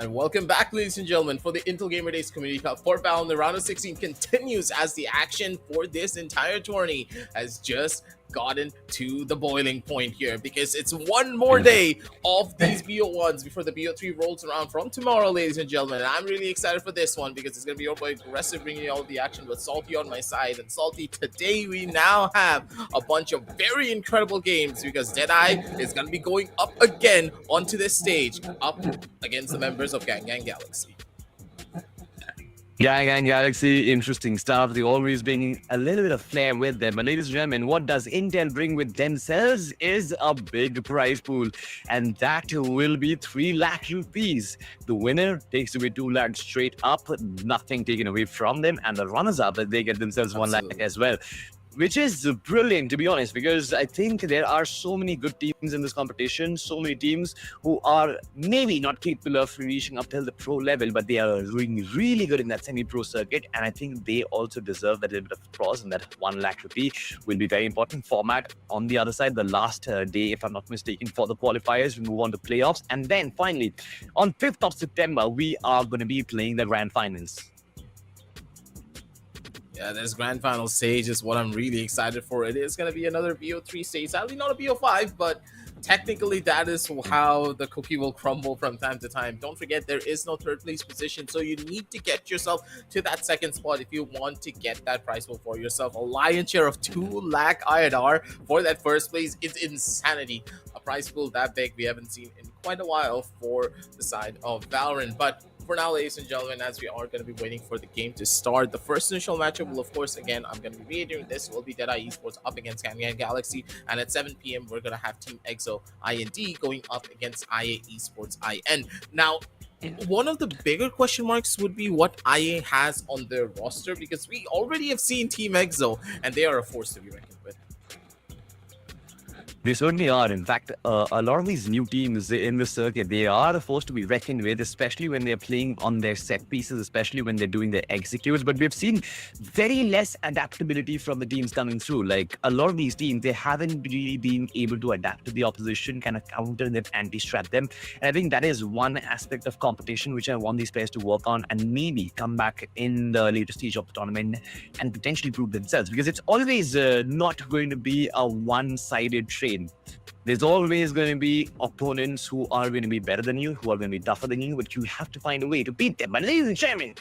And welcome back, ladies and gentlemen, for the Intel Gamer Days Community Cup. Fourth battle in the round of 16 continues as the action for this entire tourney has just gotten to the boiling point here, because it's one more day of these BO1s before the BO3 rolls around from tomorrow, ladies and gentlemen. And I'm really excited for this one because it's going to be your boy Aggressive bringing you all the action with Salty on my side. And Salty, today we now have a bunch of very incredible games because Deadeye is going to be going up again onto this stage, up against the members of Gangan Galaxy. Gangan Galaxy, interesting stuff. They always bring a little bit of flair with them. But ladies and gentlemen, what does Intel bring with themselves is a big prize pool. And that will be 3 lakh rupees. The winner takes away 2 lakh straight up, nothing taken away from them. And the runners-up, they get themselves 1 lakh as well. Which is brilliant, to be honest, because I think there are so many good teams in this competition, so many teams who are maybe not capable of reaching up till the pro level, but they are doing really good in that semi-pro circuit, and I think they also deserve that little bit of applause, and that 1 lakh rupee will be very important. Format on the other side, the last day, if I'm not mistaken, for the qualifiers, we move on to playoffs, and then finally, on 5th of September, we are going to be playing the grand finals. Yeah, this grand final stage is what I'm really excited for. It is going to be another BO3 stage. Sadly, not a BO5, but technically that is how the cookie will crumble from time to time. Don't forget, there is no third place position, so you need to get yourself to that second spot if you want to get that prize pool for yourself. A lion's share of 2 lakh INR for that first place is insanity. A prize pool that big we haven't seen in quite a while for the side of Valorant. But for now, ladies and gentlemen, as we are going to be waiting for the game to start, the first initial matchup will, of course, again, I'm going to be reiterating this, will be Deadeye Esports up against Gangan Galaxy. And at 7 p.m., we're going to have Team XØ IND going up against IA ESPORTSin. Now, one of the bigger question marks would be what IA has on their roster, because we already have seen Team XØ, and they are a force to be reckoned with. They certainly are. In fact, a lot of these new teams in the circuit, they are a force to be reckoned with, especially when they're playing on their set pieces, especially when they're doing their executes. But we've seen very less adaptability from the teams coming through. Like, a lot of these teams, they haven't really been able to adapt to the opposition, kind of counter them, anti-strat them. And I think that is one aspect of competition which I want these players to work on and maybe come back in the later stage of the tournament and potentially prove themselves. Because it's always not going to be a one-sided trade. There's always going to be opponents who are going to be better than you, who are going to be tougher than you, but you have to find a way to beat them. But ladies and gentlemen,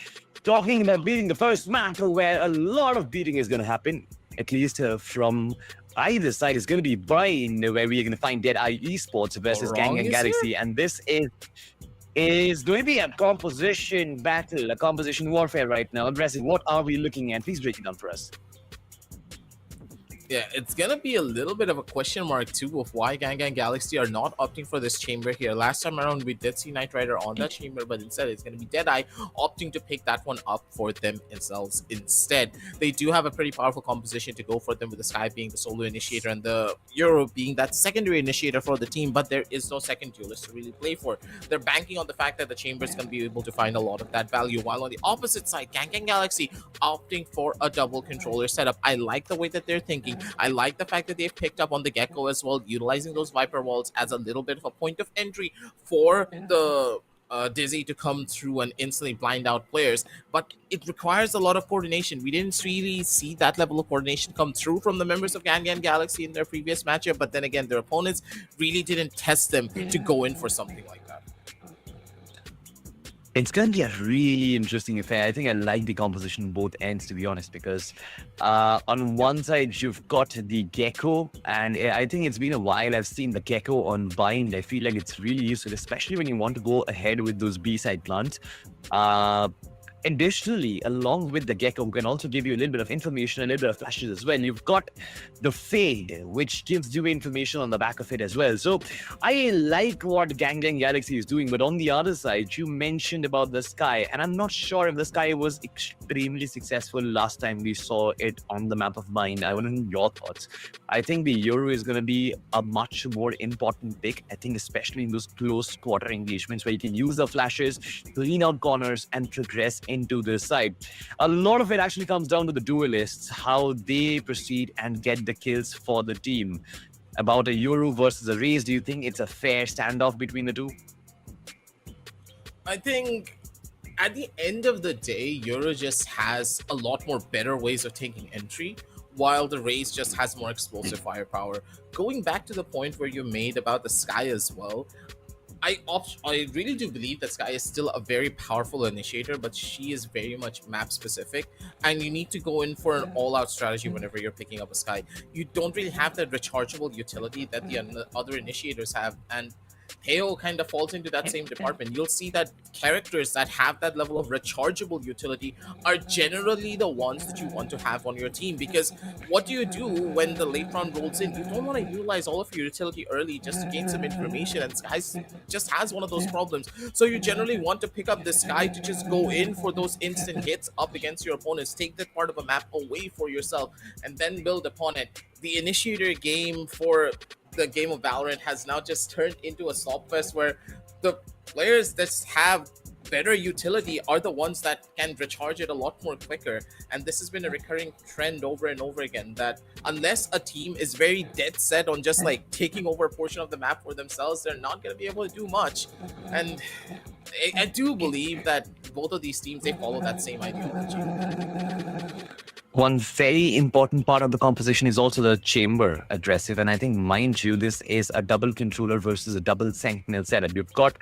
talking about beating the first match where a lot of beating is going to happen, at least from either side, is going to be Brian, where we're going to find Deadeye Esports versus Gangan Galaxy. And this is going to be a composition battle, a composition warfare right now. Aggressive, what are we looking at? Please break it down for us. Yeah, it's going to be a little bit of a question mark, too, of why Gangan Galaxy are not opting for this chamber here. Last time around, we did see Knight Rider on that chamber, but instead, it's going to be Deadeye opting to pick that one up for themselves instead. They do have a pretty powerful composition to go for them, with the Sky being the solo initiator and the Euro being that secondary initiator for the team, but there is no second duelist to really play for. They're banking on the fact that the chamber is going to be able to find a lot of that value, while on the opposite side, Gangan Galaxy opting for a double controller setup. I like the way that they're thinking. I like the fact that they've picked up on the Gecko as well, utilizing those Viper walls as a little bit of a point of entry for the Dizzy to come through and instantly blind out players. But it requires a lot of coordination. We didn't really see that level of coordination come through from the members of Gangan Galaxy in their previous matchup, but then again, their opponents really didn't test them to go in for something like that. It's going to be a really interesting affair. I think I like the composition on both ends, to be honest, because on one side, you've got the Gecko, and I think it's been a while I've seen the Gecko on Bind. I feel like it's really useful, especially when you want to go ahead with those B-side plants. Additionally, along with the Gecko, we can also give you a little bit of information, a little bit of flashes as well. You've got the Fade, which gives you information on the back of it as well. So I like what Gangan Galaxy is doing, but on the other side, you mentioned about the Sky, and I'm not sure if the Sky was extremely successful last time we saw it on the map of Mind. I want to know your thoughts. I think the Euro is going to be a much more important pick, I think, especially in those close quarter engagements where you can use the flashes, clean out corners, and progress into the side. A lot of it actually comes down to the duelists, how they proceed and get the kills for the team. About a Euro versus a Raze, do you think it's a fair standoff between the two? I think at the end of the day, Euro just has a lot more better ways of taking entry, while the Raze just has more explosive firepower. Going back to the point where you made about the Sky as well, I really do believe that Sky is still a very powerful initiator, but she is very much map specific, and you need to go in for an all out strategy whenever you're picking up a Sky. You don't really have that rechargeable utility that the other initiators have, and Heo kind of falls into that same department. You'll see that characters that have that level of rechargeable utility are generally the ones that you want to have on your team, because what do you do when the late round rolls in? You don't want to utilize all of your utility early just to gain some information, and Sky just has one of those problems. So you generally want to pick up this Sky to just go in for those instant hits up against your opponents, take that part of a map away for yourself, and then build upon it. The initiator game for the game of Valorant has now just turned into a slopfest where the players that have better utility are the ones that can recharge it a lot more quicker. And this has been a recurring trend over and over again, that unless a team is very dead set on just like taking over a portion of the map for themselves, they're not going to be able to do much. And I do believe that both of these teams, they follow that same ideology. One very important part of the composition is also the chamber aggressive. And I think, mind you, this is a double controller versus a double sentinel setup. You've got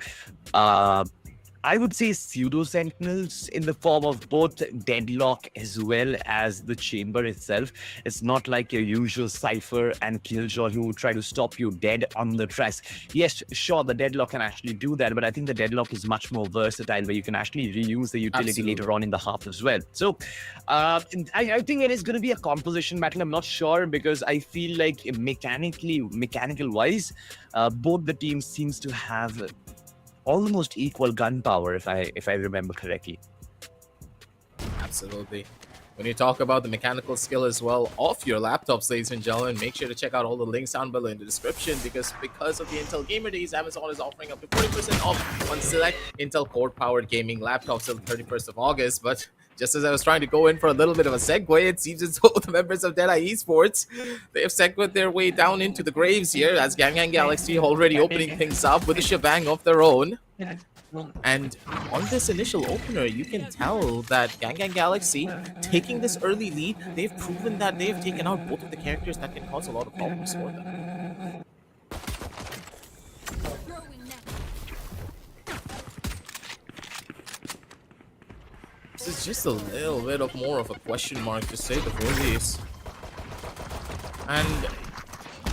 I would say pseudo sentinels in the form of both deadlock as well as the chamber itself. It's not like your usual Cypher and Killjoy who try to stop you dead on the tracks. Yes, sure, the deadlock can actually do that, but I think the deadlock is much more versatile, where you can actually reuse the utility Absolutely. later on in the half as well. So I think it is going to be a composition battle. I'm not sure, because I feel like mechanical wise, both the teams seems to have almost equal gun power, if I remember correctly. Absolutely. When you talk about the mechanical skill as well of your laptops, ladies and gentlemen, make sure to check out all the links down below in the description, because of the Intel Gamer Days, Amazon is offering up to 40% off on select Intel Core powered gaming laptops till the 31st of August. But just as I was trying to go in for a little bit of a segue, it seems as though the members of Deadeye Esports, they have segued their way down into the graves here, as Gangan Galaxy already opening things up with a shebang of their own. And on this initial opener, you can tell that Gangan Galaxy, taking this early lead, they've proven that they've taken out both of the characters that can cause a lot of problems for them. This is just a little bit of more of a question mark, to say the very least. And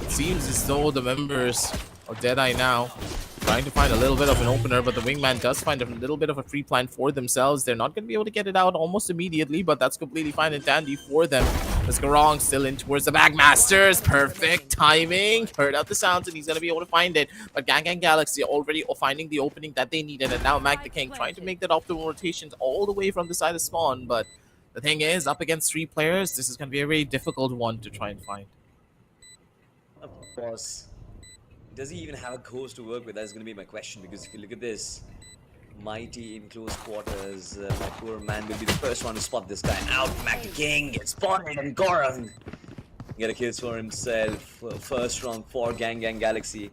it seems as though the members of Deadeye now trying to find a little bit of an opener, but the wingman does find a little bit of a free plan for themselves. They're not going to be able to get it out almost immediately, but that's completely fine and dandy for them. As Garong still in towards the Bagmasters. Perfect timing. Heard out the sounds, and he's going to be able to find it. But Gangan Galaxy already finding the opening that they needed, and now Mag the King trying to make that optimal rotations all the way from the side of spawn. But the thing is, up against 3 players, this is going to be a very difficult one to try and find. Of course. Does he even have a course to work with? That's going to be my question, because if you look at this, Mighty in close quarters, my poor man will be the first one to spot this guy out. Mac the King gets spotted, and Goran get a kill for himself. First round for Gangan Galaxy.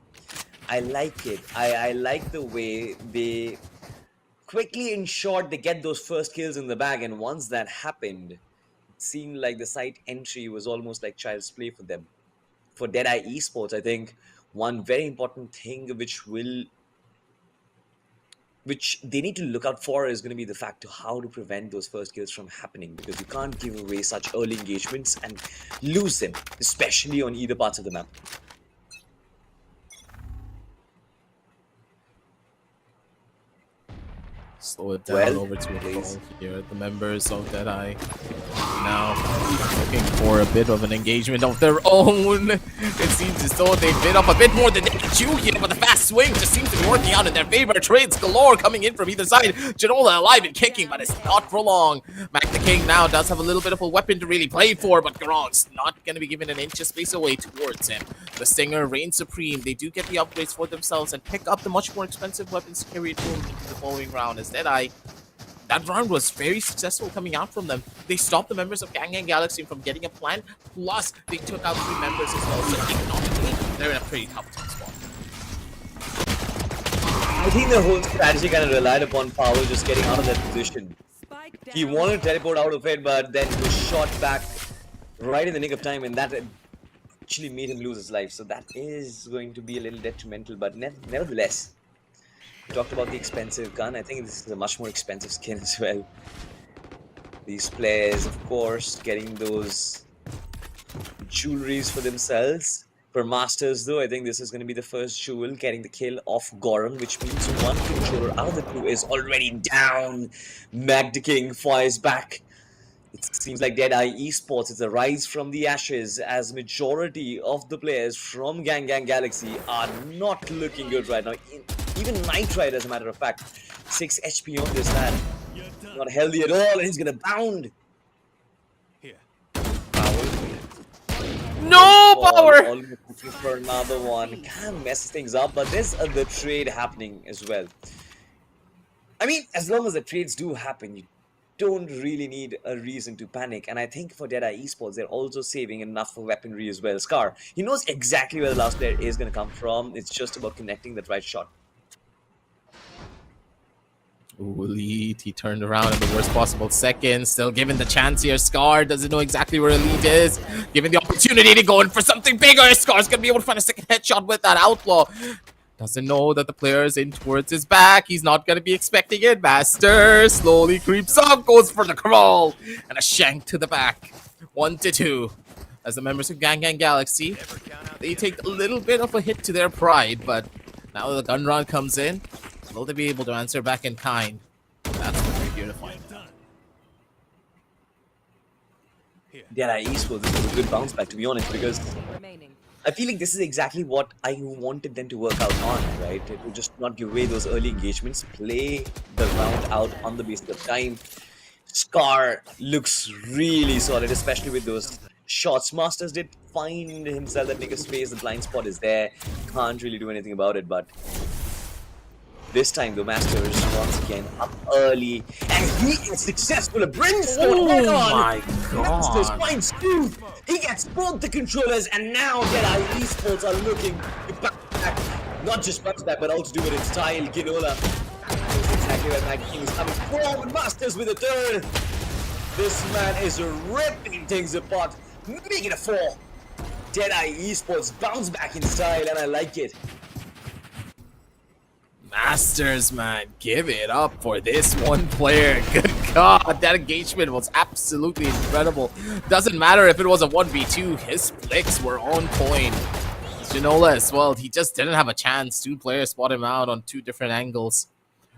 I like it. I like the way they quickly, in short, they get those first kills in the bag, and once that happened, it seemed like the site entry was almost like child's play for them. For Deadeye Esports, I think one very important thing which they need to look out for is going to be the fact of how to prevent those first kills from happening, because you can't give away such early engagements and lose them, especially on either parts of the map. Slow it down over to a call here. The members of Deadeye now looking for a bit of an engagement of their own. It seems as though they've bit up a bit more than they can chew here, but the fast swing just seems to be working out in their favor. Trades galore coming in from either side. Janola alive and kicking, but it's not for long. Mac the King now does have a little bit of a weapon to really play for, but Garong's not going to be given an inch of space away towards him. The Stinger reigns supreme. They do get the upgrades for themselves and pick up the much more expensive weapons to carry it home into the following round, as Deadeye, that round was very successful coming out from them. They stopped the members of Gangan Galaxy from getting a plan, plus they took out 3 members as well. So economically, they're in a pretty tough spot. I think the whole strategy kind of relied upon Power just getting out of that position. He wanted to teleport out of it, but then he was shot back right in the nick of time, and that actually made him lose his life. So that is going to be a little detrimental, but nevertheless, we talked about the expensive gun. I think this is a much more expensive skin as well. These players, of course, getting those jewelries for themselves. For Masters, though, I think this is going to be the first jewel getting the kill off Goran, which means one controller out of the two is already down. Mag the King fires back. It seems like Deadeye Esports is a rise from the ashes, as majority of the players from Gangan Galaxy are not looking good right now. Even Nitride, as a matter of fact, 6 HP on this man. Not healthy at all, and he's going to bound. No Power! Almost looking for another one. Kind of messes things up, but there's the trade happening as well. I mean, as long as the trades do happen, you don't really need a reason to panic. And I think for Deadeye Esports, they're also saving enough for weaponry as well. Scar, he knows exactly where the last player is going to come from. It's just about connecting that right shot. Ooh, Elite, he turned around in the worst possible second. Still given the chance here. Scar doesn't know exactly where Elite is. Given the opportunity to go in for something bigger. Scar's gonna be able to find a second headshot with that Outlaw. Doesn't know that the player is in towards his back. He's not gonna be expecting it. Master slowly creeps up, goes for the crawl. And a shank to the back. 1-2. As the members of Gangan Galaxy, they take a little bit of a hit to their pride, but now the gun round comes in. Will they be able to answer back in kind? That's what we're here to find out. Deadeye Esports, this is a good bounce back, to be honest, because I feel like this is exactly what I wanted them to work out on, right? It would just not give away those early engagements, play the round out on the basis of time. Scar looks really solid, especially with those shots. Masters did find himself that nigga space, the blind spot is there. Can't really do anything about it, but this time, the Masters once again up early, and he is successful. A brimstone head on. My Masters God. finds two. He gets both the controllers, and now Deadeye Esports are looking to bounce back. Not just bounce back, but also do it in style. Ginola. That's exactly where Mag King is coming forward. Masters with a third. This man is ripping things apart, making it a 4. Deadeye Esports bounce back in style, and I like it. Masters, man, give it up for this one player. Good God, that engagement was absolutely incredible. Doesn't matter if it was a 1v2, his flicks were on point. Ginola as well, he just didn't have a chance. 2 players spot him out on 2 different angles.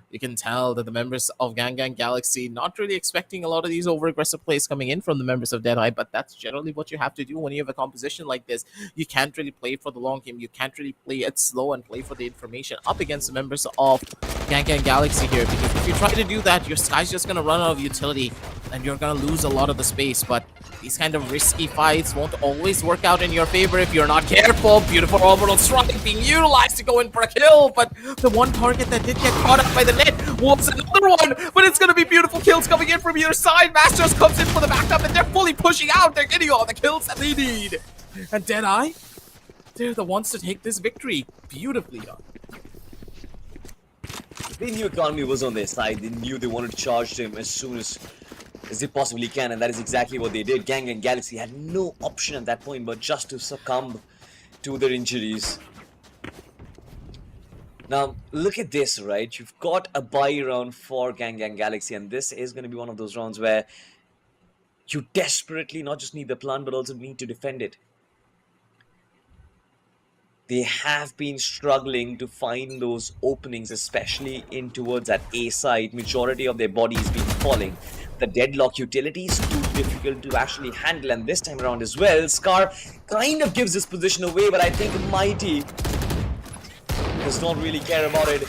You can tell that the members of Gangan Galaxy not really expecting a lot of these over-aggressive plays coming in from the members of Deadeye, but that's generally what you have to do when you have a composition like this. You can't really play for the long game. You can't really play it slow and play for the information up against the members of Gangan Galaxy here, because if you try to do that, your Sky's just going to run out of utility and you're going to lose a lot of the space. But these kind of risky fights won't always work out in your favor if you're not careful. Beautiful orbital strike being utilized to go in for a kill, but the one target that did get caught up by the net was another one, but it's going to be beautiful kills coming in from either side. Masters comes in for the backup, and they're fully pushing out. They're getting all the kills that they need. And Deadeye, they're the ones to take this victory beautifully done. They knew economy was on their side. They knew they wanted to charge him as soon as they possibly can, and that is exactly what they did. Gangan Galaxy had no option at that point but just to succumb to their injuries. Now, look at this, right? You've got a buy round for Gangan Galaxy, and this is going to be one of those rounds where you desperately not just need the plant, but also need to defend it. They have been struggling to find those openings, especially in towards that A side. Majority of their bodies been falling. The deadlock utility is too difficult to actually handle, and this time around as well, Scar kind of gives his position away, but I think Mighty does not really care about it.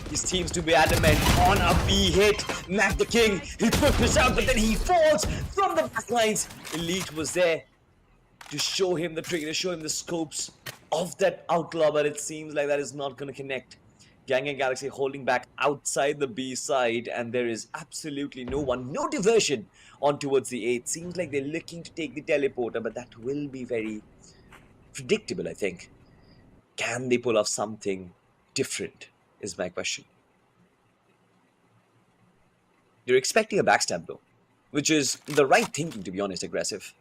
He seems to be adamant on a B hit. Mag the King, he pushes out, but then he falls from the backlines. Elite was there to show him the trigger, to show him the scopes of that Outlaw, but it seems like that is not going to connect. Gangan Galaxy holding back outside the B side, and there is absolutely no one, no diversion on towards the A. It seems like they're looking to take the teleporter, but that will be very predictable, I think. Can they pull off something different? is my question. You're expecting a backstab though, which is the right thinking, to be honest, aggressive.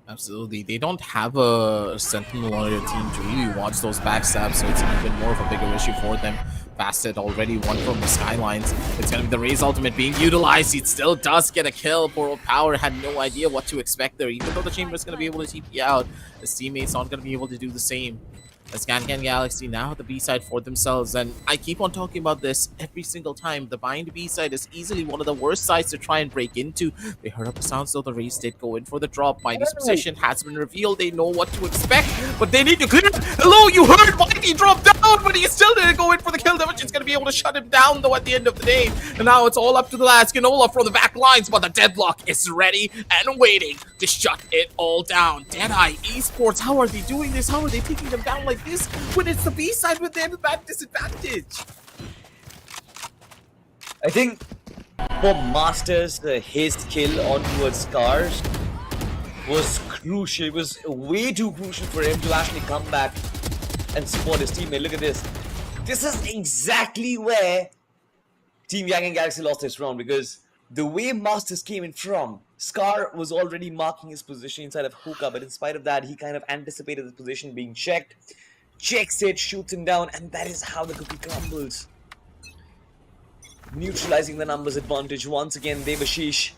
Absolutely. They don't have a sentinel on their team to really watch those backstabs, so it's even more of a bigger issue for them. Bastet already one from the skylines. It's going to be the Raze ultimate being utilized. He still does get a kill. Poor old Power had no idea what to expect there, even though the Chamber is going to be able to TP out. His teammates aren't going to be able to do the same. As Gangan Galaxy now have the B-side for themselves, and I keep on talking about this every single time. The bind B-side is easily one of the worst sides to try and break into. They heard up the sounds, so the Raze did go in for the drop. Mighty's position has been revealed. They know what to expect, but they need to clear. Hello, you heard Mighty drop down, but he still didn't go in for the kill damage. It's going to be able to shut him down, though, at the end of the day. And now it's all up to the lads. Ganola from the back lines, but the Deadlock is ready and waiting to shut it all down. Deadeye Esports, how are they doing this? How are they taking them down like this when it's the B side with them at disadvantage? I think for Masters, his kill on towards Scars was crucial. It was way too crucial for him to actually come back and support his teammate. Look at this. This is exactly where Team Gangan Galaxy lost this round, because the way Masters came in from, Scar was already marking his position inside of Hookah, but in spite of that, he kind of anticipated the position being checked, checks it, shoots him down, and that is how the cookie crumbles. Neutralizing the numbers advantage once again. Devashish,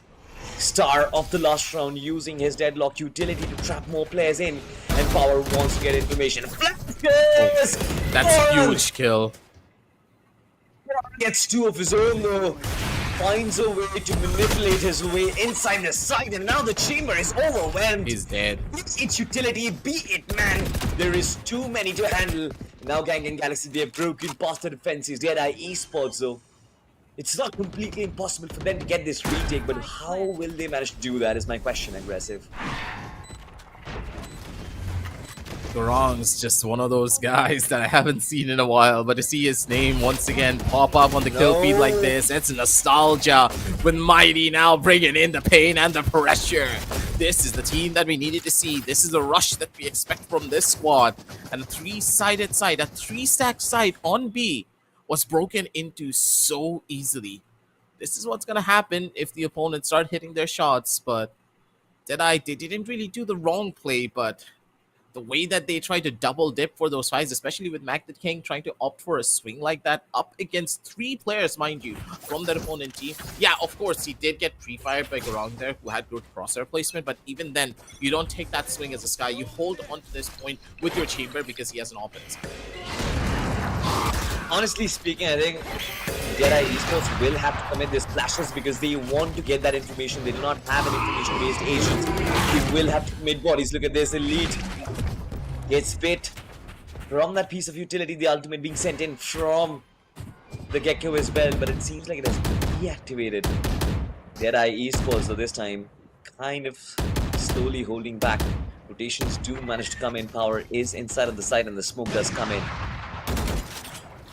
star of the last round, using his Deadlock utility to trap more players in, and Power wants to get information. Flashes! That's a huge kill. Gets two of his own though. Finds a way to manipulate his way inside the site, and now the chamber is overwhelmed. He's dead. Be it utility, be it man. There is too many to handle. Now Gangan Galaxy, they have broken past the defenses. Deadeye Esports though. It's not completely impossible for them to get this retake, but how will they manage to do that is my question, aggressive. Garong's just one of those guys that I haven't seen in a while, but to see his name once again pop up on the kill feed like this, it's nostalgia with Mighty now bringing in the pain and the pressure. This is the team that we needed to see. This is the rush that we expect from this squad. And a three-sided side, a three-stack side on B was broken into so easily. This is what's going to happen if the opponents start hitting their shots, but Deadeye, they didn't really do the wrong play, but the way that they tried to double dip for those fights, especially with Magnet King trying to opt for a swing like that up against 3 players, mind you, from their opponent team. Yeah, of course, he did get pre-fired by Garang there, who had good crosshair placement, but even then, you don't take that swing as a Sky. You hold on to this point with your chamber because he has an offense. Honestly speaking, I think Deadeye Esports will have to commit these flashes because they want to get that information. They do not have an information-based agent. They will have to commit bodies. Look at this, Elite gets bit from that piece of utility, the ultimate being sent in from the Gecko as well, but it seems like it has been deactivated. Deadeye Esports, so this time, kind of slowly holding back. Rotations do manage to come in. Power is inside of the site and the smoke does come in.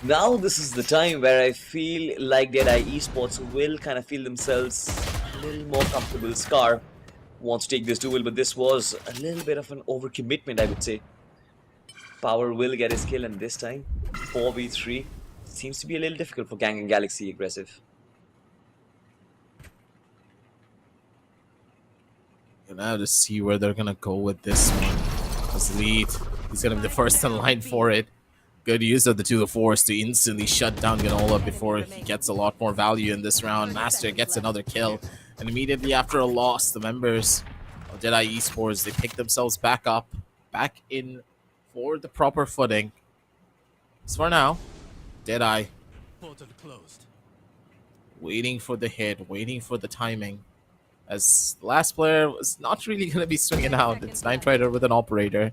Now this is the time where I feel like Deadeye Esports will kind of feel themselves a little more comfortable. Scar wants to take this duel, but this was a little bit of an overcommitment, I would say. Power will get his kill, and this time 4v3 seems to be a little difficult for Gangan Galaxy aggressive. Gonna have to see where they're gonna go with this one. Because Lead, he's gonna be the first in line for it. Good use of the 2 to 4s to instantly shut down Ganola before he gets a lot more value in this round. Master gets another kill, and immediately after a loss, the members of Deadeye Esports, they pick themselves back up, back in for the proper footing. So for now, Deadeye waiting for the hit, waiting for the timing. As the last player was not really going to be swinging out. It's Night Rider with an operator.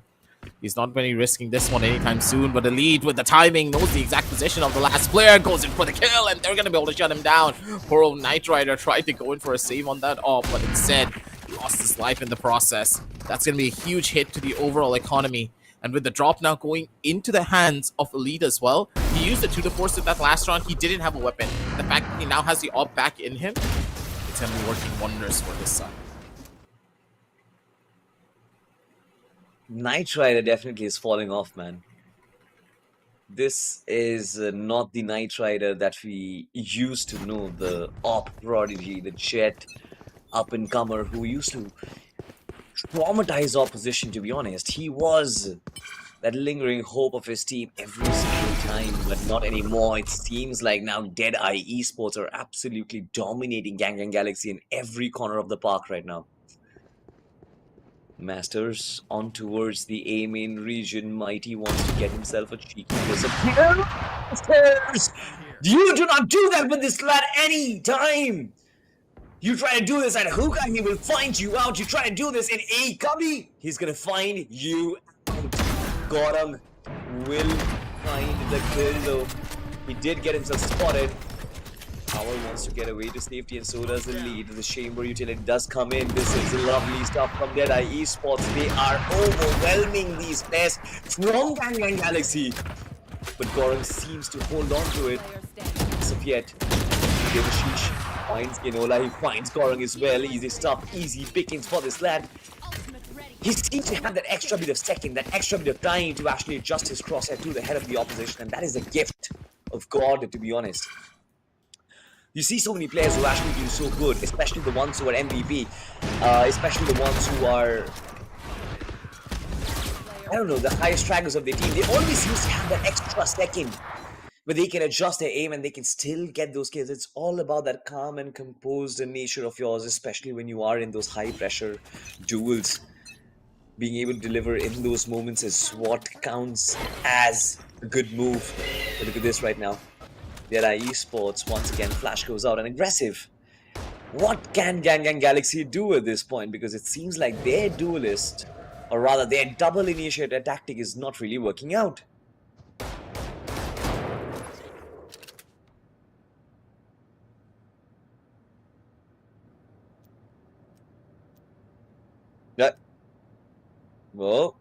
He's not really risking this one anytime soon, but Elite with the timing knows the exact position of the last player, goes in for the kill, and they're going to be able to shut him down. Poor old Night Rider tried to go in for a save on that op, but instead he lost his life in the process. That's going to be a huge hit to the overall economy. And with the drop now going into the hands of Elite as well, he used the 2 to 4s in that last round. He didn't have a weapon. The fact that he now has the op back in him, it's going to be working wonders for this side. Night Rider definitely is falling off, man. This is not the Knight Rider that we used to know, the op prodigy, the jet up and comer who used to traumatize opposition, to be honest. He was that lingering hope of his team every single time, but not anymore. It seems like now Deadeye Esports are absolutely dominating Gangan Galaxy in every corner of the park right now. Masters on towards the A main region. Mighty wants to get himself a cheeky disappear. Masters! You do not do that with this lad any time! You try to do this at Hookah, he will find you out. You try to do this in A Cubby, he's gonna find you out. Gautam will find the kill though. He did get himself spotted. Power wants to get away to safety, and so does the lead. The chamber utility does come in. This is lovely stuff from Deadeye Esports. They are overwhelming these players from Gangan Galaxy. But Gautam seems to hold on to it. Safiet, Devashish finds Ginola. He finds Gautam as well. Easy stuff, easy pickings for this lad. He seems to have that extra bit of second, that extra bit of time to actually adjust his crosshair to the head of the opposition, and that is a gift of God, to be honest. You see so many players who actually do so good, especially the ones who are MVP, especially the ones who are, I don't know, the highest trackers of their team. They always seem to have that extra second where they can adjust their aim and they can still get those kills. It's all about that calm and composed nature of yours, especially when you are in those high pressure duels. Being able to deliver in those moments is what counts as a good move. But look at this right now. Deadeye Esports, once again, flash goes out and aggressive. What can Gangan Galaxy do at this point? Because it seems like their duelist, or rather their double initiator tactic is not really working out. Yeah. Well,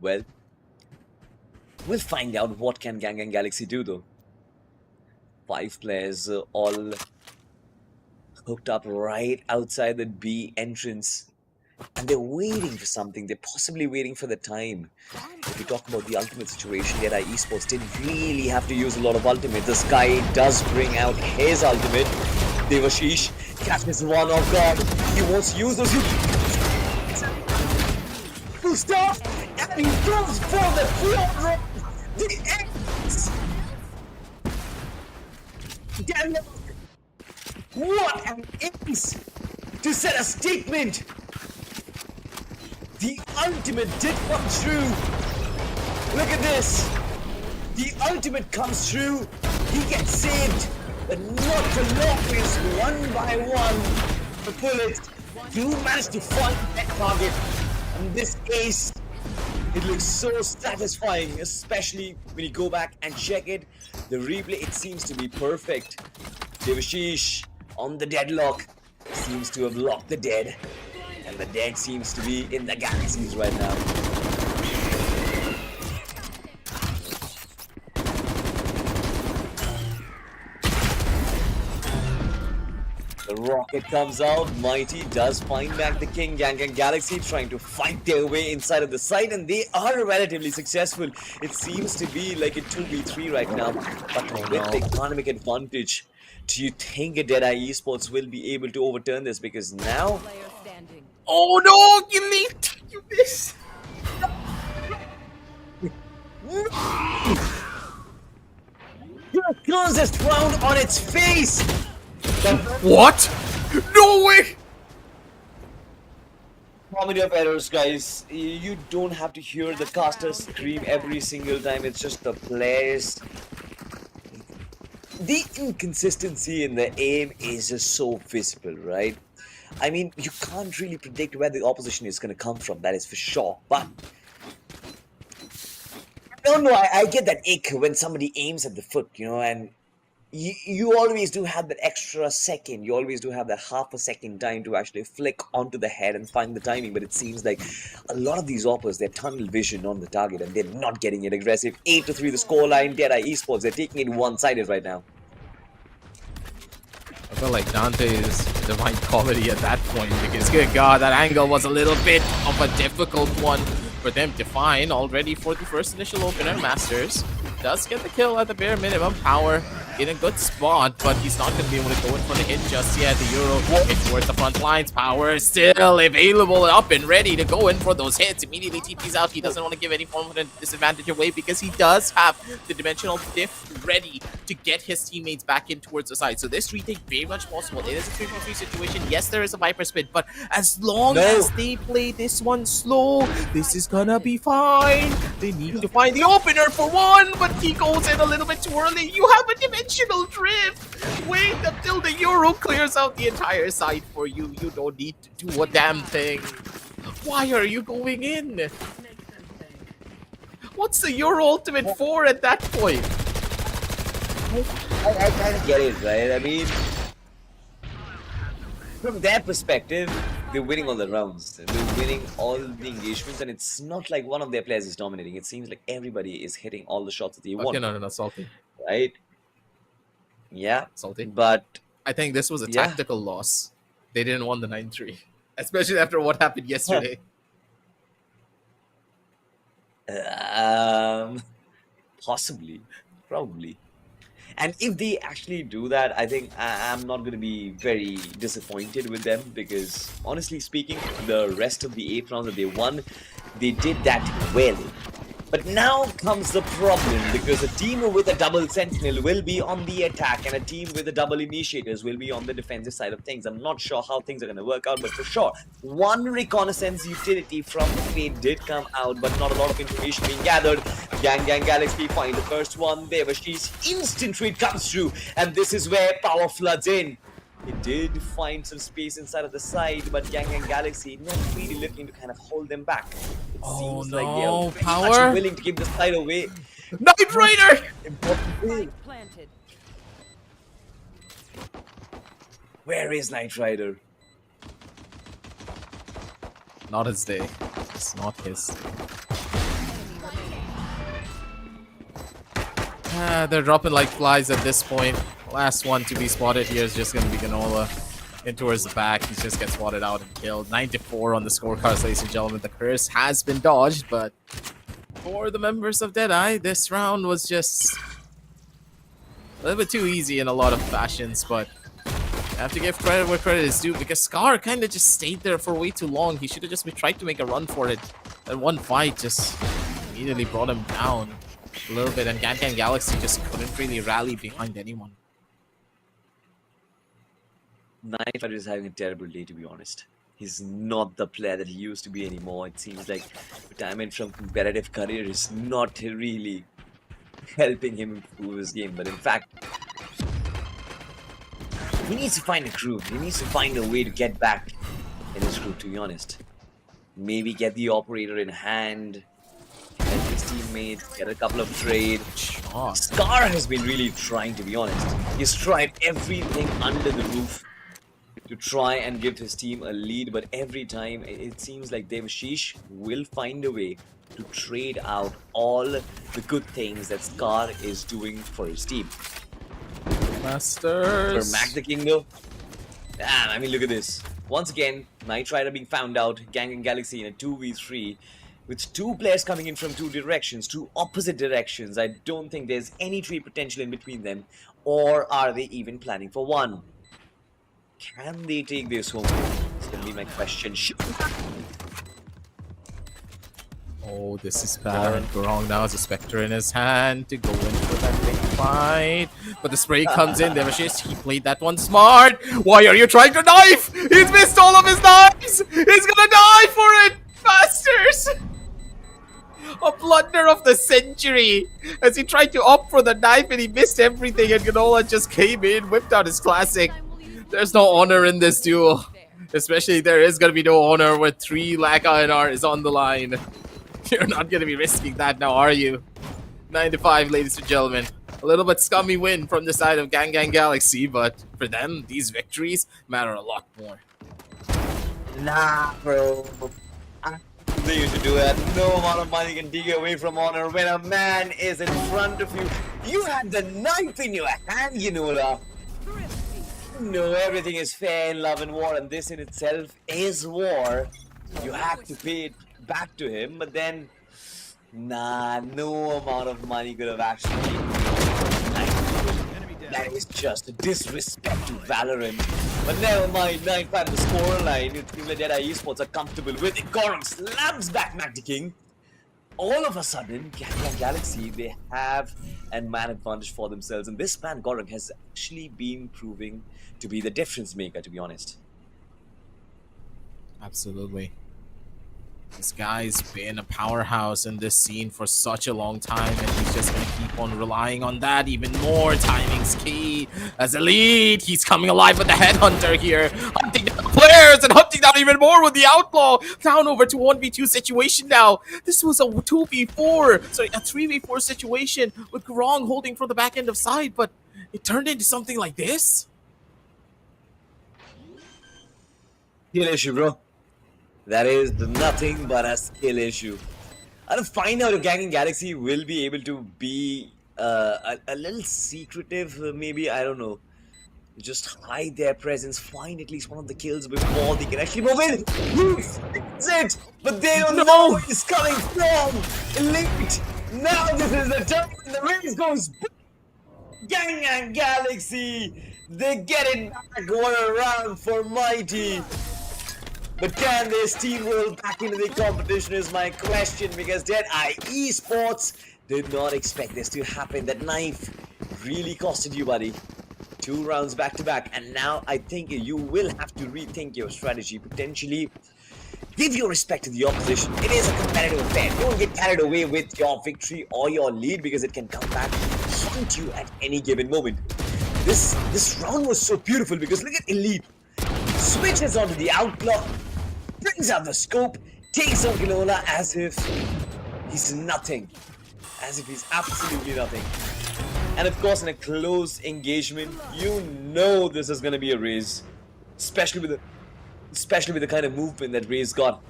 we'll find out what can Gangan Galaxy do though. 5 players all hooked up right outside the B entrance. And they're waiting for something. They're possibly waiting for the time. If we talk about the ultimate situation, Deadeye Esports didn't really have to use a lot of ultimate. This guy does bring out his ultimate. Devashish catches one off guard. He wants to use those. Stuff, and he goes for the floor. The X. Damn it. What an ace to set a statement. The ultimate did come true. Look at this. The ultimate comes true. He gets saved, but not for long. Is one by one. The bullets do manage to find that target. And this ace, it looks so satisfying, especially when you go back and check it. The replay, it seems to be perfect. Devashish on the deadlock seems to have locked the dead. And the dead seems to be in the galaxies right now. The rocket comes out. Mighty does find back the king. Gangan Galaxy trying to fight their way inside of the site, and they are relatively successful. It seems to be like a 2v3 right now, but with the economic advantage. Do you think a Deadeye Esports will be able to overturn this? Because now... Oh no, you leaked! You missed! Here comes this round on its face! What? No way! Comedy of errors, guys. You don't have to hear the caster scream every single time. It's just the players. The inconsistency in the aim is just so visible, right? I mean, you can't really predict where the opposition is going to come from, that is for sure. But no, I get that ick when somebody aims at the foot, you know, and you always do have that extra second. You always do have that half a second time to actually flick onto the head and find the timing. But it seems like a lot of these oppers, they're tunnel vision on the target and they're not getting it aggressive. 8-3 the scoreline. Deadeye Esports, they're taking it one-sided right now. I feel like Dante is divine comedy at that point because, good God, that angle was a little bit of a difficult one for them. Define already for the first initial opener. Masters does get the kill at the bare minimum. Power in a good spot, but he's not going to be able to go in for the hit just yet. The Euro in towards the front lines. Power is still available, up and ready to go in for those hits. Immediately TP's out. He doesn't want to give any form of a disadvantage away because he does have the dimensional diff ready to get his teammates back in towards the side. So this retake very much possible. It is a 3v3 situation. Yes, there is a Viper spin, but as long as they play this one slow, this is gonna be fine. They need to find the opener for one, but he goes in a little bit too early. You have a dimensional drift. Wait until the Euro clears out the entire side for you. You don't need to do a damn thing. Why are you going in? What's the Euro ultimate for at that point? I kind of get it, right? I mean, from their perspective, they're winning all the rounds. They're winning all the engagements, and it's not like one of their players is dominating. It seems like everybody is hitting all the shots that they want. Okay, no, salty. Right? Yeah. Salty. But I think this was a tactical loss. They didn't want the 9-3. Especially after what happened yesterday. Possibly. Probably. And if they actually do that, I think I'm not going to be very disappointed with them because, honestly speaking, the rest of the 8 rounds that they won, they did that well. But now comes the problem because a team with a double sentinel will be on the attack and a team with a double initiators will be on the defensive side of things. I'm not sure how things are going to work out, but for sure, one reconnaissance utility from the Fate did come out, but not a lot of information being gathered. Gangan Galaxy find the first one. Devashi's instant trade comes through, and this is where power floods in. It did find some space inside of the side, but Gangan Galaxy not really looking to kind of hold them back. It seems like they are very much willing to give the side away. Knight Rider! Planted. Where is Knight Rider? Not his day. It's not his. They're dropping like flies at this point. Last one to be spotted here is just going to be Ganola. In towards the back, he just gets spotted out and killed. 94 on the scorecards, ladies and gentlemen. The curse has been dodged, but for the members of Deadeye, this round was just a little bit too easy in a lot of fashions, but I have to give credit where credit is due because Scar kind of just stayed there for way too long. He should have just tried to make a run for it. That one fight just immediately brought him down a little bit, and Gangan Galaxy just couldn't really rally behind anyone. Knight Rider is having a terrible day, to be honest. He's not the player that he used to be anymore. It seems like retirement from competitive career is not really helping him improve his game. But in fact, he needs to find a crew. He needs to find a way to get back in his crew, to be honest. Maybe get the operator in hand, help his teammates, get a couple of trades. Scar has been really trying, to be honest. He's tried everything under the roof to try and give his team a lead, but every time it seems like Devashish will find a way to trade out all the good things that Scar is doing for his team. Masters! For Mac the King though, I mean, look at this. Once again, Knight Rider being found out, Gangan Galaxy in a 2v3 with 2 players coming in from 2 directions, 2 opposite directions. I don't think there's any trade potential in between them, or are they even planning for one? Can they take this home? It's gonna be my question. Oh, this is bad. Garong now has a Spectre in his hand to go in for that big fight. But the spray comes in. Devashish, he played that one smart. Why are you trying to knife? He's missed all of his knives. He's gonna die for it. Masters! A blunder of the century as he tried to opt for the knife and he missed everything, and Ganola just came in, whipped out his classic. There's no honor in this duel. Especially there is going to be no honor where 3 lakh INR is on the line. You're not going to be risking that now, are you? 9-5, ladies and gentlemen. A little bit scummy win from the side of Gangan Galaxy, but for them, these victories matter a lot more. Nah, bro. They used to do that. No amount of money can take you away from honor when a man is in front of you. You had the knife in your hand, you know that. No, everything is fair in love and war, and this in itself is war. You have to pay it back to him, but then, nah, no amount of money could have actually. That is just a disrespect to Valorant. But never mind, 9-5 the scoreline. Deadeye Esports are comfortable with it. Gorong slams back Mac the King. All of a sudden, Gangan Galaxy, they have a man advantage for themselves. And this man, Gorong, has actually been proving to be the difference maker, to be honest. Absolutely. This guy's been a powerhouse in this scene for such a long time, and he's just going to keep on relying on that even more. Timing's key. As a lead, he's coming alive with the Headhunter here, hunting down the players and hunting down even more with the Outlaw. Down over to 1v2 situation now. This was a 2v4, sorry, a 3v4 situation with Grong holding from the back end of side, but it turned into something like this? Skill issue, bro. That is nothing but a skill issue. I'll find out if Gangan Galaxy will be able to be a little secretive, maybe, I don't know. Just hide their presence, find at least one of the kills before they can actually move in. That's it! But they don't know where it's coming from! Elite! Now this is the time when the race goes Gangan Galaxy! They get it back one around for Mighty! But can they steamroll back into the competition is my question, because Deadeye Esports did not expect this to happen. That knife really costed you, buddy. 2 rounds back to back, and now I think you will have to rethink your strategy. Potentially give your respect to the opposition. It is a competitive affair. Don't get carried away with your victory or your lead, because it can come back and haunt you at any given moment. This round was so beautiful, because look at Elite. Switches onto the Outlaw, brings out the scope, takes on Ginola as if he's nothing. As if he's absolutely nothing. And of course, in a close engagement, you know this is gonna be a raise. Especially with the kind of movement that Ray's got.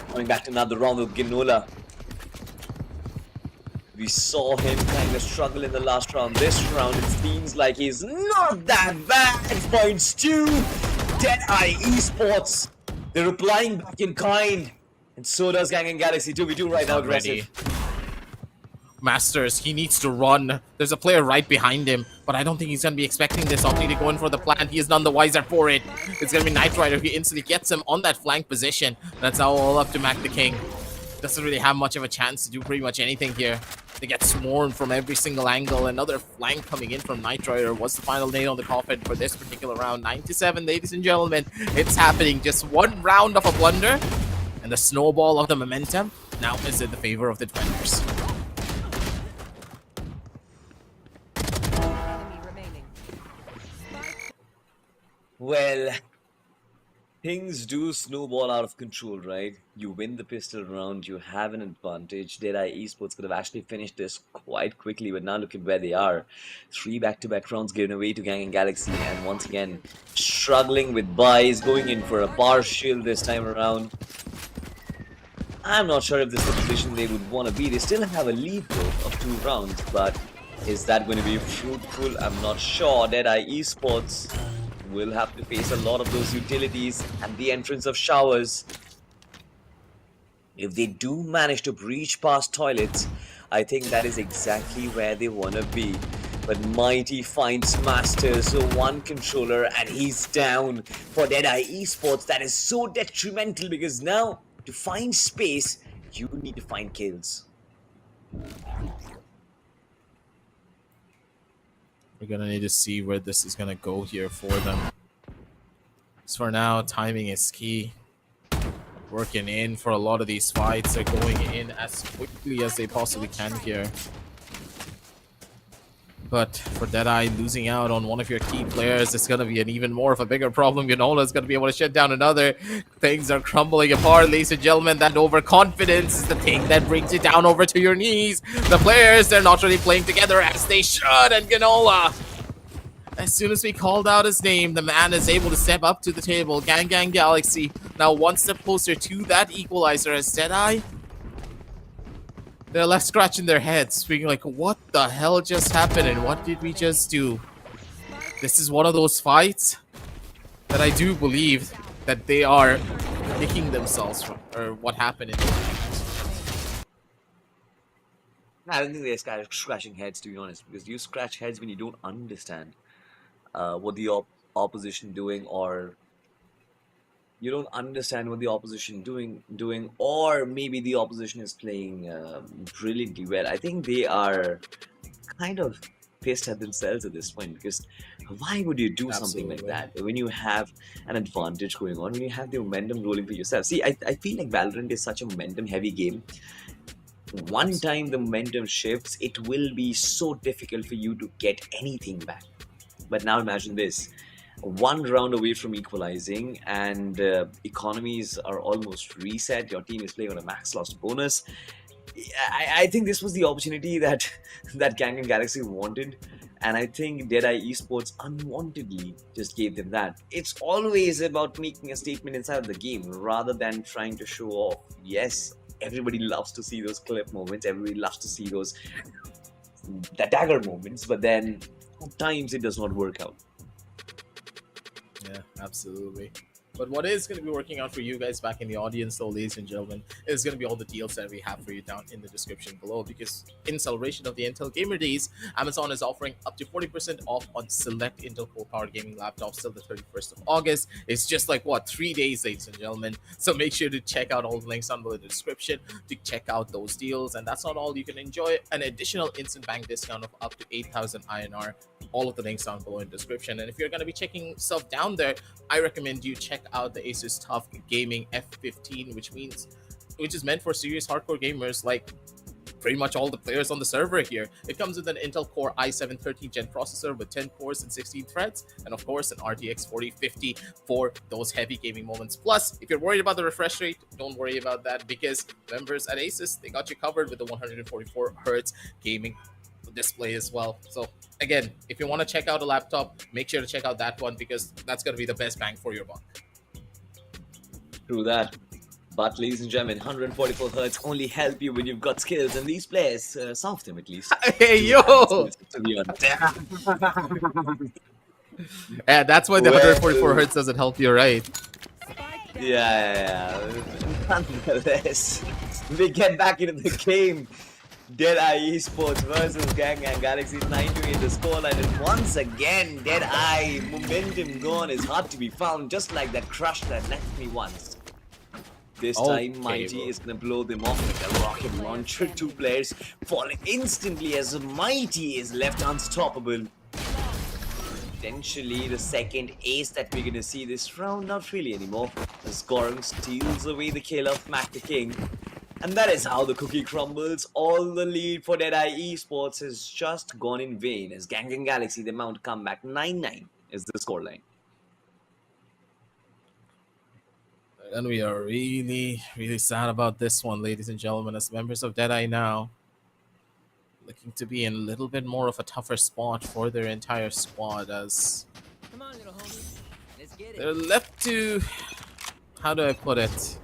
Coming back to another round with Ginola. We saw him kind of struggle in the last round. This round, it seems like he's not that bad. Points to Deadeye Esports. They're replying back in kind. And so does Gangan Galaxy 2v2 right now, aggressive. Masters, he needs to run. There's a player right behind him, but I don't think he's going to be expecting this. Opting to go in for the plant. He is none the wiser for it. It's going to be Knight Rider who instantly gets him on that flank position. That's now all up to Mac the King. Doesn't really have much of a chance to do pretty much anything here. They get swarmed from every single angle. Another flank coming in from Knight Rider was the final nail on the coffin for this particular round. 9-7, ladies and gentlemen. It's happening. Just one round of a blunder, and the snowball of the momentum now is in the favor of the defenders. Enemy remaining. Well, things do snowball out of control, right? You win the pistol round, you have an advantage. Deadeye Esports could have actually finished this quite quickly, but now look at where they are. 3 back-to-back rounds given away to Gangan Galaxy, and once again, struggling with buys, going in for a partial this time around. I'm not sure if this is the position they would want to be. They still have a lead, though, of 2 rounds, but is that going to be fruitful? I'm not sure. Deadeye Esports will have to face a lot of those utilities and the entrance of showers. If they do manage to breach past toilets, I think that is exactly where they want to be. But Mighty finds Masters, so 1 controller, and he's down. For Deadeye Esports, that is so detrimental, because now, to find space, you need to find kills. We're going to need to see where this is going to go here for them. So for now, timing is key. Working in for a lot of these fights. They're going in as quickly as they possibly can here. But for Deadeye, losing out on one of your key players is going to be an even more of a bigger problem. Ginola is going to be able to shut down another. Things are crumbling apart, ladies and gentlemen. That overconfidence is the thing that brings it down over to your knees. The players, they're not really playing together as they should. And Ginola, as soon as we called out his name, the man is able to step up to the table. Gangan Galaxy now 1 step closer to that equalizer as Deadeye. They're left scratching their heads, being like, what the hell just happened and what did we just do? This is one of those fights that I do believe that they are picking themselves from, or what happened in the round. I don't think they're scratching heads, to be honest, because you scratch heads when you don't understand what the opposition doing, or you don't understand what the opposition doing, or maybe the opposition is playing brilliantly well. I think they are kind of pissed at themselves at this point, because why would you do something like Absolutely. that when you have an advantage going on, when you have the momentum rolling for yourself? See, I feel like Valorant is such a momentum heavy game. One time the momentum shifts, it will be so difficult for you to get anything back. But now imagine this: one round away from equalizing, and economies are almost reset. Your team is playing on a max loss bonus. I think this was the opportunity that that Gangan Galaxy wanted, and I think Deadeye Esports unwantedly just gave them that. It's always about making a statement inside of the game rather than trying to show off. Yes, everybody loves to see those clip moments. Everybody loves to see those the dagger moments, but then at times it does not work out. Yeah, absolutely. But what is going to be working out for you guys back in the audience, though, ladies and gentlemen, is going to be all the deals that we have for you down in the description below. Because in celebration of the Intel Gamer Days, Amazon is offering up to 40% off on select Intel Core powered gaming laptops till the 31st of August. It's just like, what, 3 days, ladies and gentlemen. So make sure to check out all the links down below in the description to check out those deals. And that's not all. You can enjoy an additional instant bank discount of up to 8,000 INR. All of the links down below in the description. And if you're going to be checking stuff down there, I recommend you check out the Asus TUF Gaming F15, which is meant for serious hardcore gamers like pretty much all the players on the server here. It comes with an Intel Core i7 13th Gen processor with 10 cores and 16 threads, and of course an RTX 4050 for those heavy gaming moments. Plus, if you're worried about the refresh rate, don't worry about that, because members at Asus, they got you covered with the 144 Hz gaming display as well. So again, if you want to check out a laptop, make sure to check out that one, because that's going to be the best bang for your buck. True that. But ladies and gentlemen, 144 Hz only help you when you've got skills, and these players, some of them at least, Hey, do have yo! skills, to be honest. Yeah, that's why the Well- 144 Hz doesn't help you, right? Spike down. Yeah. Nonetheless, we get back into the game. Deadeye Esports versus Gangan Galaxy 9-8 the scoreline, and once again, Deadeye momentum gone is hard to be found, just like that crush that left me once. This Okay, time, Mighty bro. is gonna blow them off with a rocket launcher. Two players falling instantly as Mighty is left unstoppable. Potentially the second ace that we're gonna see this round, not really anymore, as Gorong steals away the kill of Mac the King. And that is how the cookie crumbles. All the lead for Deadeye Esports has just gone in vain, as Gangan Galaxy, they mount comeback. 9-9 is the scoreline. And we are really, really sad about this one, ladies and gentlemen, as members of Deadeye now looking to be in a little bit more of a tougher spot for their entire squad, as Come on, little homie. Let's get it. they're left to, how do I put it?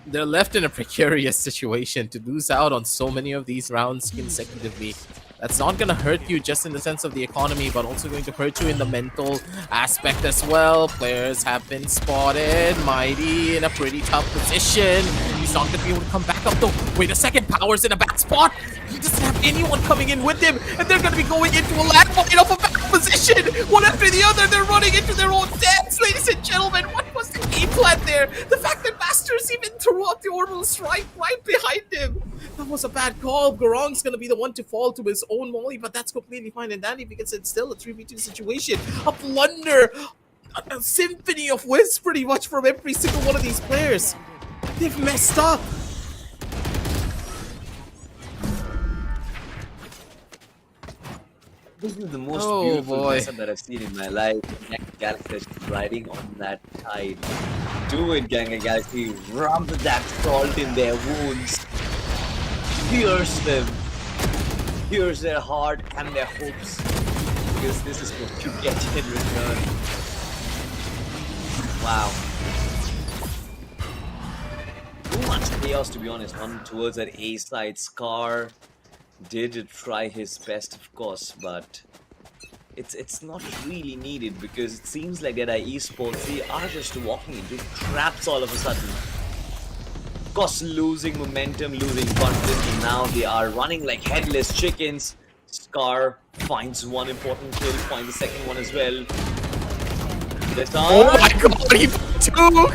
They're left in a precarious situation to lose out on so many of these rounds consecutively. That's not going to hurt you just in the sense of the economy, but also going to hurt you in the mental aspect as well. Players have been spotted. Mighty in a pretty tough position. He's not going to be able to come back up though. Wait a second, Power's in a bad spot. He doesn't have anyone coming in with him, and they're going to be going into a landmine of a bad position. One after the other, they're running into their own deaths, ladies and gentlemen. What was the game plan there? The fact that Masters even threw out the orbital strike right behind him. That was a bad call. Gorong's going to be the one to fall to his own molly, but that's completely fine and dandy, because it's still a 3v2 situation. A blunder, a symphony of whiz pretty much from every single one of these players. They've messed up. This is the most Oh, beautiful boy. mess-up that I've seen in my life. Gangan Galaxy riding on that tide. Do it, Gangan Galaxy. Rub that salt in their wounds. Pierce them. Pierce their heart and their hopes. Because this is what you get in return. Wow. Too much chaos, to be honest, on towards that A side. Scar did try his best, of course, but it's not really needed because it seems like Deadeye Esports, they are just walking into traps all of a sudden. Of course, losing momentum, losing confidence, and now they are running like headless chickens. Scar finds one important kill, finds the second one as well. Oh my god, he took!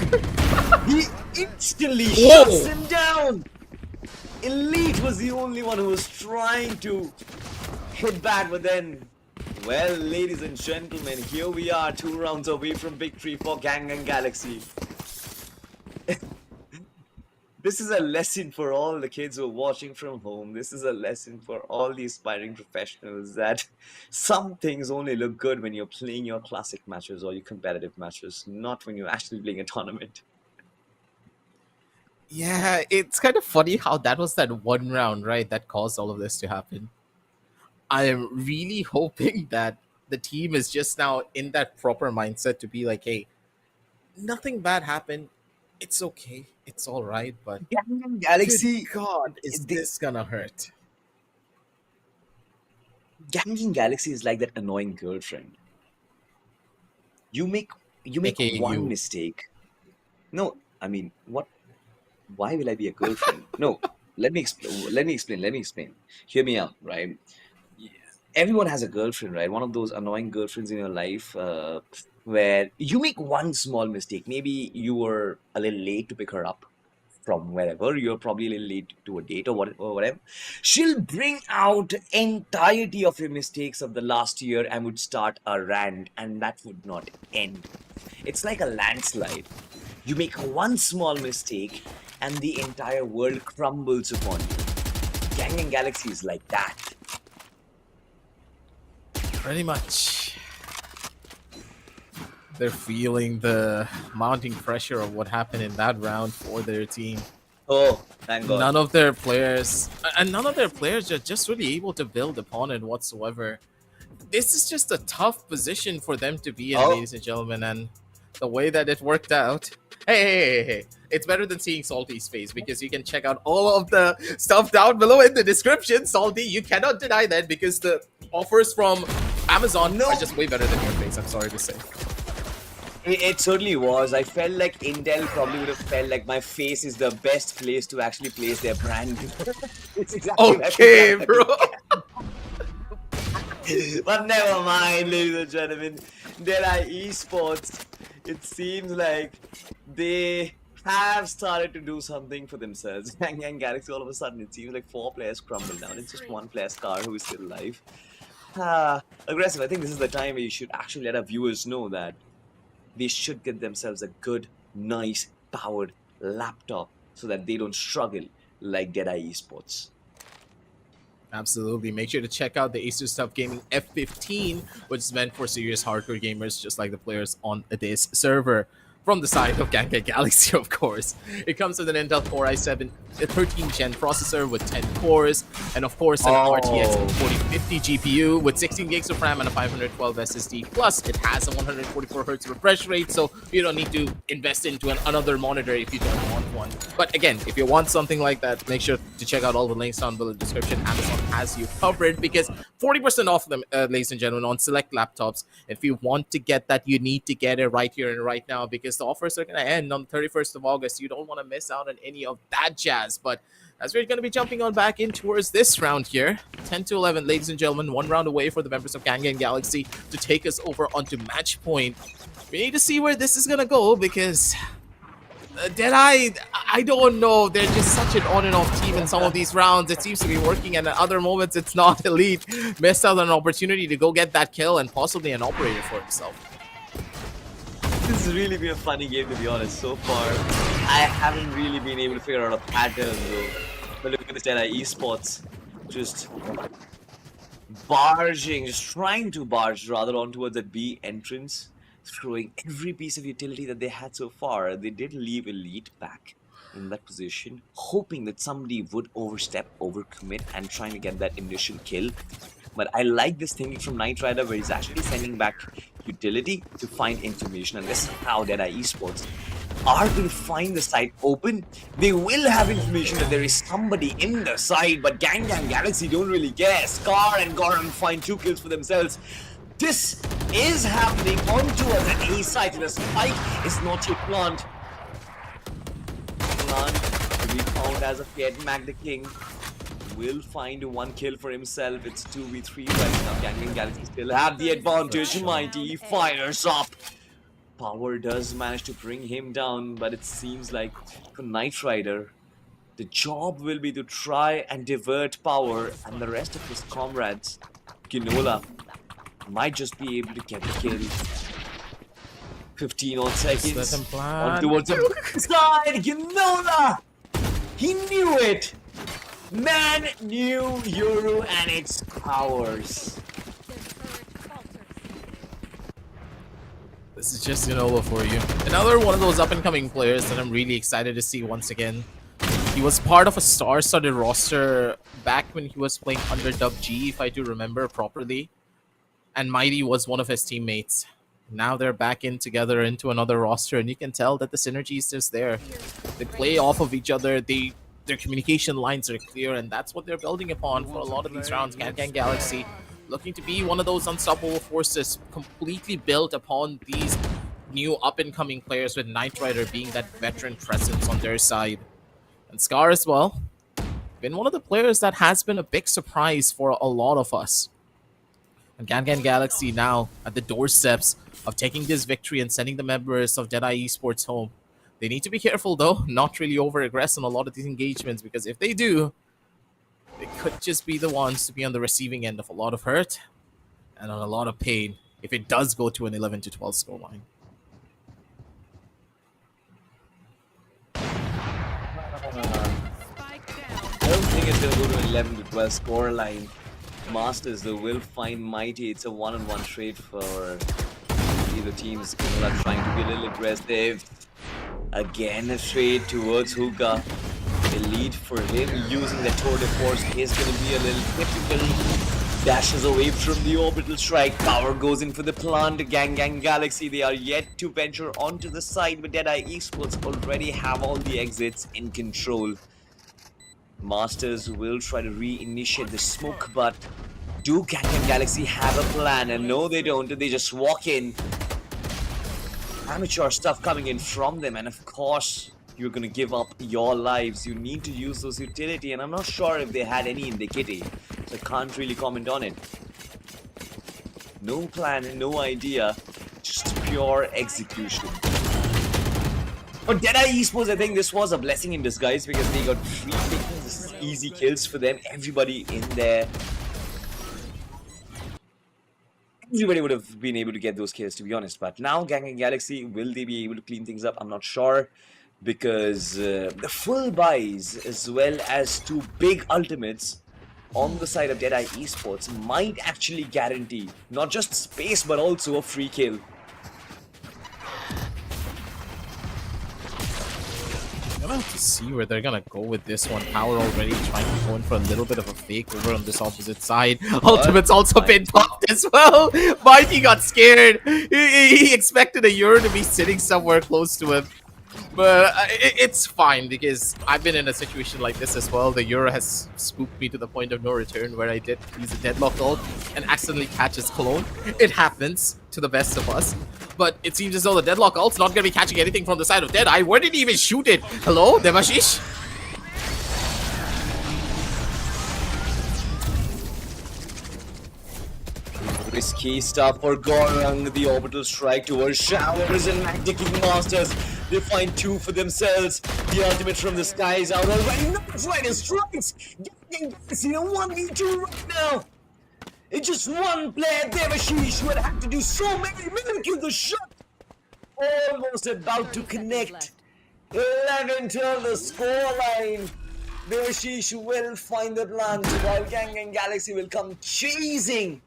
He instantly Whoa. shuts him down! Elite was the only one who was trying to hit back, but then, well, ladies and gentlemen, here we are, 2 rounds away from victory for Gangan Galaxy. This is a lesson for all the kids who are watching from home. This is a lesson for all the aspiring professionals that some things only look good when you're playing your classic matches or your competitive matches, not when you're actually playing a tournament. Yeah, it's kind of funny how that was that one round, right, that caused all of this to happen. I am really hoping that the team is just now in that proper mindset to be like, hey, nothing bad happened. It's okay. It's all right. But Gangan Galaxy, good God, is they- this gonna hurt? Gangan Galaxy is like that annoying girlfriend. You make AKA one you. mistake. No, I mean, what? Why will I be a girlfriend? No, let me explain. Hear me out, right? Everyone has a girlfriend, right? One of those annoying girlfriends in your life where you make one small mistake. Maybe you were a little late to pick her up from wherever. You're probably a little late to a date or whatever. She'll bring out entirety of your mistakes of the last year and would start a rant, and that would not end. It's like a landslide. You make one small mistake and the entire world crumbles upon you. Gangan Galaxy is like that. Pretty much. They're feeling the mounting pressure of what happened in that round for their team. Oh, thank God. None of their players are just really able to build upon it whatsoever. This is just a tough position for them to be in, Oh. ladies and gentlemen, and the way that it worked out. Hey. It's better than seeing Salty's face because you can check out all of the stuff down below in the description. Salty, you cannot deny that because the offers from Amazon No. are just way better than your face, I'm sorry to say. It certainly was. I felt like Intel probably would have felt like my face is the best place to actually place their brand. It's exactly that Okay, exact- bro. But never mind, ladies and gentlemen. Deadeye Esports, it seems like they have started to do something for themselves. Gangan Galaxy, all of a sudden, it seems like 4 players crumble down. It's just 1 player, Scar, who is still alive. Aggressive. I think this is the time where you should actually let our viewers know that they should get themselves a good, nice, powered laptop so that they don't struggle like Deadeye Esports. Absolutely. Make sure to check out the Acer Stuff Gaming F15, which is meant for serious hardcore gamers, just like the players on this server. From the side of Gangan Galaxy, of course. It comes with an Intel Core i7 13th gen processor with 10 cores, and of course an RTX 4050 GPU with 16 gigs of RAM and a 512 SSD. Plus, it has a 144 Hz refresh rate, so you don't need to invest into another monitor if you don't want one. But again, if you want something like that, make sure to check out all the links down below in the description. Amazon has you covered because 40% off them, ladies and gentlemen, on select laptops. If you want to get that, you need to get it right here and right now because the offers are going to end on the 31st of August. You don't want to miss out on any of that jazz. But as we're going to be jumping on back in towards this round here, 10 to 11, ladies and gentlemen, 1 round away for the members of Gangan Galaxy to take us over onto match point. We need to see where this is going to go because Deadeye, I don't know. They're just such an on and off team in some of these rounds. It seems to be working, and in other moments, it's not. Elite missed out on an opportunity to go get that kill and possibly an operator for himself. This has really been a funny game, to be honest. So far, I haven't really been able to figure out a pattern, though. But look at this Deadeye Esports, just barging, just trying to barge rather on towards that B entrance, throwing every piece of utility that they had so far. They did leave Elite back in that position, hoping that somebody would overstep, overcommit, and trying to get that initial kill. But I like this thinking from Knight Rider where he's actually sending back utility to find information, and this is how Deadeye Esports are going to find the site open. They will have information that there is somebody in the site, but Gangan Galaxy don't really care. Scar and Goran find 2 kills for themselves. This is happening onto an A side. The spike is not yet plant. Plant to be found as of yet. Mag the King will find one kill for himself. It's 2v3 right now. Gangan Galaxy still have the advantage. Mighty fires up. Power does manage to bring him down, but it seems like for Knight Rider, the job will be to try and divert Power and the rest of his comrades. Ginola might just be able to get the kill. 15 odd seconds. Let him plan. On towards the side. Ginola! He knew it! Man knew Euro and its powers. This is just Ginola for you. Another one of those up-and-coming players that I'm really excited to see once again. He was part of a star-studded roster back when he was playing under Dub G, if I do remember properly. And Mighty was one of his teammates. Now they're back in together into another roster, and you can tell that the synergy is just there. They play off of each other. Their communication lines are clear, and that's what they're building upon for a lot of these rounds. Gangan Galaxy looking to be one of those unstoppable forces, completely built upon these new up-and-coming players, with Knight Rider being that veteran presence on their side. And Scar as well, been one of the players that has been a big surprise for a lot of us. And Gangan Galaxy now at the doorsteps of taking this victory and sending the members of Deadeye Esports home. They need to be careful though, not really over-aggress on a lot of these engagements, because if they do, they could just be the ones to be on the receiving end of a lot of hurt and on a lot of pain if it does go to an 11-12 scoreline. I don't think it's gonna go to 11 to 12 scoreline. Masters though will find Mighty. It's a one-on-one trade for either teams. Kinola trying to be a little aggressive. Again a trade towards Hookah. The lead for him using the tour de force is gonna be a little difficult. Dashes away from the orbital strike. Power goes in for the plant. Gangan Galaxy, they are yet to venture onto the side, but Deadeye Esports already have all the exits in control. Masters will try to reinitiate the smoke, but do Gangan Galaxy have a plan? And no, they don't. They just walk in. Amateur stuff coming in from them, and of course, you're gonna give up your lives. You need to use those utility, and I'm not sure if they had any indicative, so I can't really comment on it. No plan and no idea, just pure execution. For Deadeye Esports, I think this was a blessing in disguise because they got free pickings, easy kills for them. Everybody in there. Everybody would have been able to get those kills, to be honest. But now, Gangan Galaxy, will they be able to clean things up? I'm not sure. Because the full buys, as well as two big ultimates on the side of Deadeye Esports, might actually guarantee not just space, but also a free kill. I'm gonna have to see where they're gonna go with this one. Power already trying to go in for a little bit of a fake over on this opposite side. Ultimate's also been popped as well. Mikey got scared. He expected a Euro to be sitting somewhere close to him. But it's fine, because I've been in a situation like this as well. The Euro has spooked me to the point of no return, where I did use a deadlock ult and accidentally catch his clone. It happens to the best of us. But it seems as though the deadlock ult's not going to be catching anything from the side of Deadeye. Where did he even shoot it? Hello, Devashish? Risky stuff for Gorang. The orbital strike towards Showers and Magicking Masters. They find two for themselves. The ultimate from the sky is out already. Knight Rider strikes. Gangan Galaxy in a 1v2 right now. It's just one player, Devashish, who had had to do so many mimicking the shot. Almost about to connect. 11 till the scoreline. Devashish will find the plant, while Gangan Galaxy will come chasing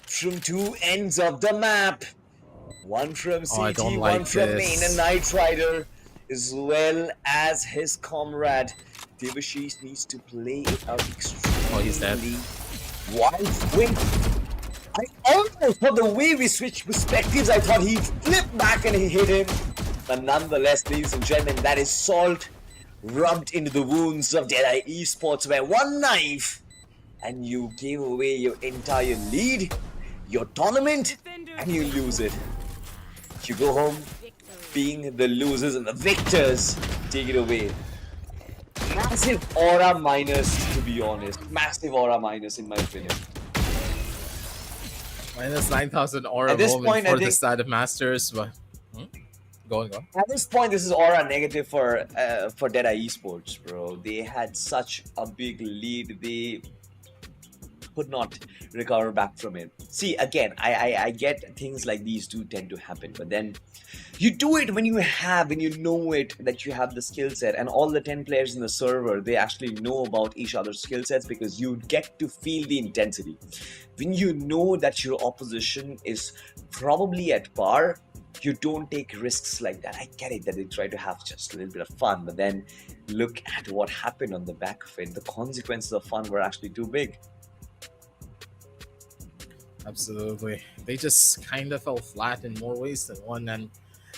from two ends of the map. One from CT, one from main, and Knight Rider, as well as his comrade. Devashish needs to play it out extremely. Oh, he's dead. Wait, I almost thought the way we switched perspectives, I thought he flipped back and he hit him. But nonetheless, ladies and gentlemen, that is salt rubbed into the wounds of Deadeye Esports, where one knife and you gave away your entire lead. your tournament and you lose it. You go home being the losers and the victors take it away. Massive aura minus, to be honest. Massive aura minus, in my opinion. Minus 9,000 aura At this moment point, I for the think- side of Masters, but go on. At this point, this is aura negative for Deadeye Esports, bro. They had such a big lead. They could not recover back from it. See, again, I get things like these do tend to happen, but then you do it when you know it, that you have the skill set, and all the 10 players in the server, they actually know about each other's skill sets, because you get to feel the intensity. When you know that your opposition is probably at par, you don't take risks like that. I get it that they try to have just a little bit of fun, but then look at what happened on the back of it. The consequences of fun were actually too big. Absolutely. They just kind of fell flat in more ways than one, and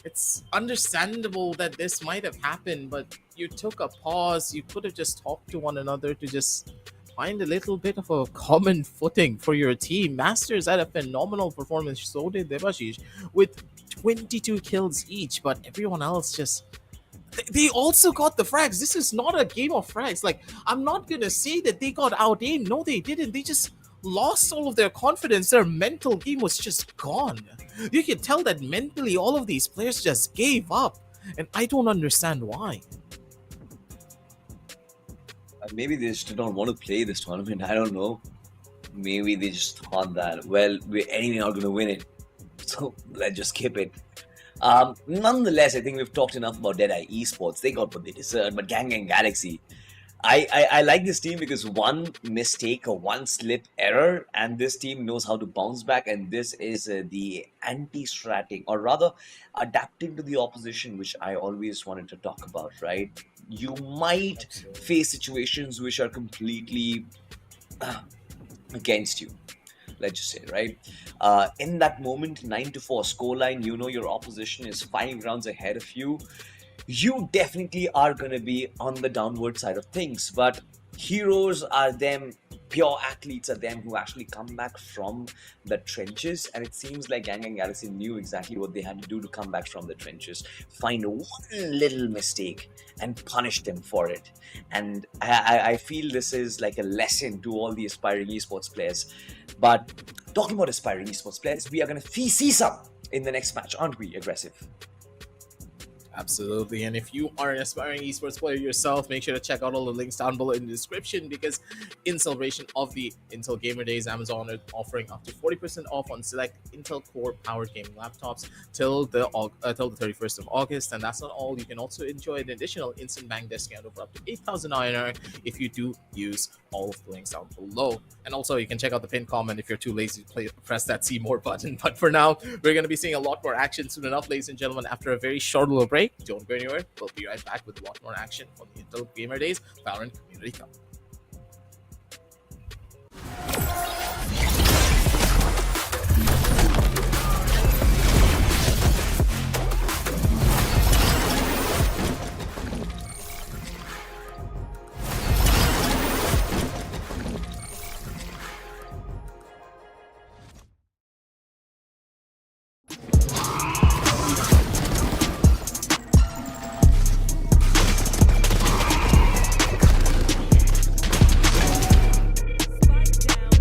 it's understandable that this might have happened, but you took a pause. You could have just talked to one another to just find a little bit of a common footing for your team. Masters had a phenomenal performance, so did Debashish, with 22 kills each, but everyone else just... They also got the frags. This is not a game of frags. Like, I'm not gonna say that they got out-aimed. No, they didn't. They just lost all of their confidence. Their mental game was just gone. You can tell that mentally all of these players just gave up, and I don't understand why. Maybe they just did not want to play this tournament. I don't know. Maybe they just thought that, well, we're anyway not going to win it, so let's just skip it. Nonetheless, I think we've talked enough about Deadeye Esports. They got what they deserved, but Gangan Galaxy, I like this team because one mistake or one slip error, and this team knows how to bounce back, and this is the anti-stratting, or rather adapting to the opposition, which I always wanted to talk about, right? You might face situations which are completely against you, let's just say, right? In that moment, 9-4 scoreline, you know your opposition is 5 rounds ahead of you. You definitely are going to be on the downward side of things, but heroes are them, pure athletes are them who actually come back from the trenches, and it seems like Gangan Galaxy knew exactly what they had to do to come back from the trenches. Find one little mistake and punish them for it. And I feel this is like a lesson to all the aspiring esports players. But talking about aspiring esports players, we are going to see some in the next match, aren't we, Aggressive? Absolutely. And if you are an aspiring esports player yourself, make sure to check out all the links down below in the description, because in celebration of the Intel Gamer Days, Amazon is offering up to 40% off on select Intel Core powered gaming laptops till the 31st of August. And that's not all. You can also enjoy an additional instant bank discount of up to 8,000 INR if you do use all of the links down below. And also, you can check out the pinned comment if you're too lazy to press that see more button. But for now, we're going to be seeing a lot more action soon enough, ladies and gentlemen, after a very short little break. Don't go anywhere. We'll be right back with a lot more action on the Intel Gamer Days Valorant Community Cup. Spike down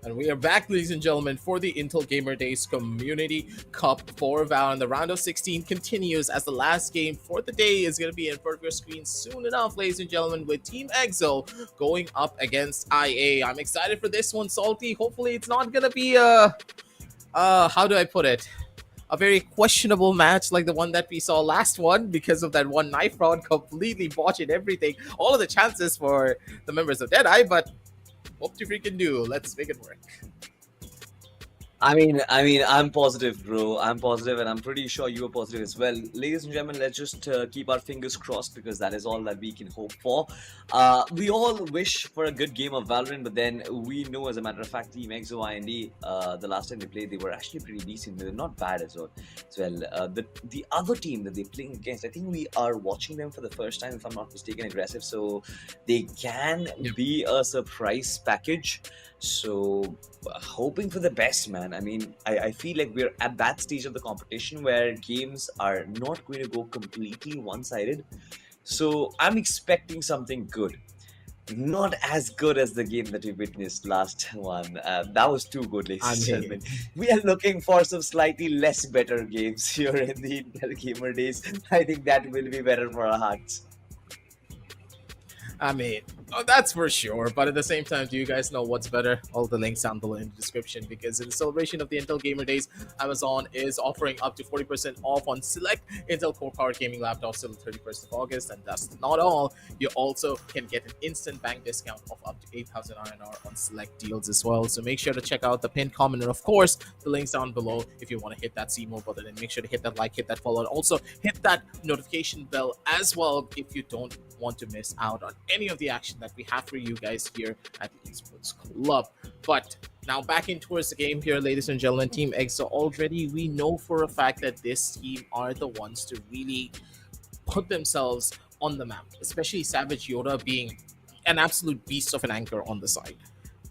And we are back, ladies and gentlemen, for the Intel Gamer Days Community Cup for Valorant. The round of 16 continues as the last game for the day is going to be in front of your screen soon enough, ladies and gentlemen, with Team XØ going up against IA. I'm excited for this one, Salty. Hopefully it's not going to be how do I put it? A very questionable match like the one that we saw last one because of that one knife round completely botching everything. All of the chances for the members of Deadeye, but what you freaking do? Let's make it work. I'm positive, bro. I'm positive, and I'm pretty sure you are positive as well. Ladies and gentlemen, let's just keep our fingers crossed because that is all that we can hope for. We all wish for a good game of Valorant, but then we know, as a matter of fact, Team XØ IND, the last time they played, they were actually pretty decent. They're not bad as well. The other team that they're playing against, I think we are watching them for the first time, if I'm not mistaken, Aggressive. So they can be a surprise package. So hoping for the best, man. I mean, I feel like we're at that stage of the competition where games are not going to go completely one-sided. So I'm expecting something good. Not as good as the game that we witnessed last one. That was too good, ladies and gentlemen. We are looking for some slightly less better games here in the Intel Gamer Days. I think that will be better for our hearts. I mean, that's for sure. But at the same time, do you guys know what's better? All the links down below in the description. Because in the celebration of the Intel Gamer Days, Amazon is offering up to 40% off on select Intel Core Powered Gaming laptops till the 31st of August. And that's not all. You also can get an instant bank discount of up to 8,000 INR on select deals as well. So make sure to check out the pinned comment. And of course, the links down below if you want to hit that see more button. And make sure to hit that like, hit that follow. And also hit that notification bell as well if you don't want to miss out on any of the action that we have for you guys here at the Esports Club. But now back in towards the game here, ladies and gentlemen, Team XØ, already we know for a fact that this team are the ones to really put themselves on the map, especially Savage Yoda being an absolute beast of an anchor on the side.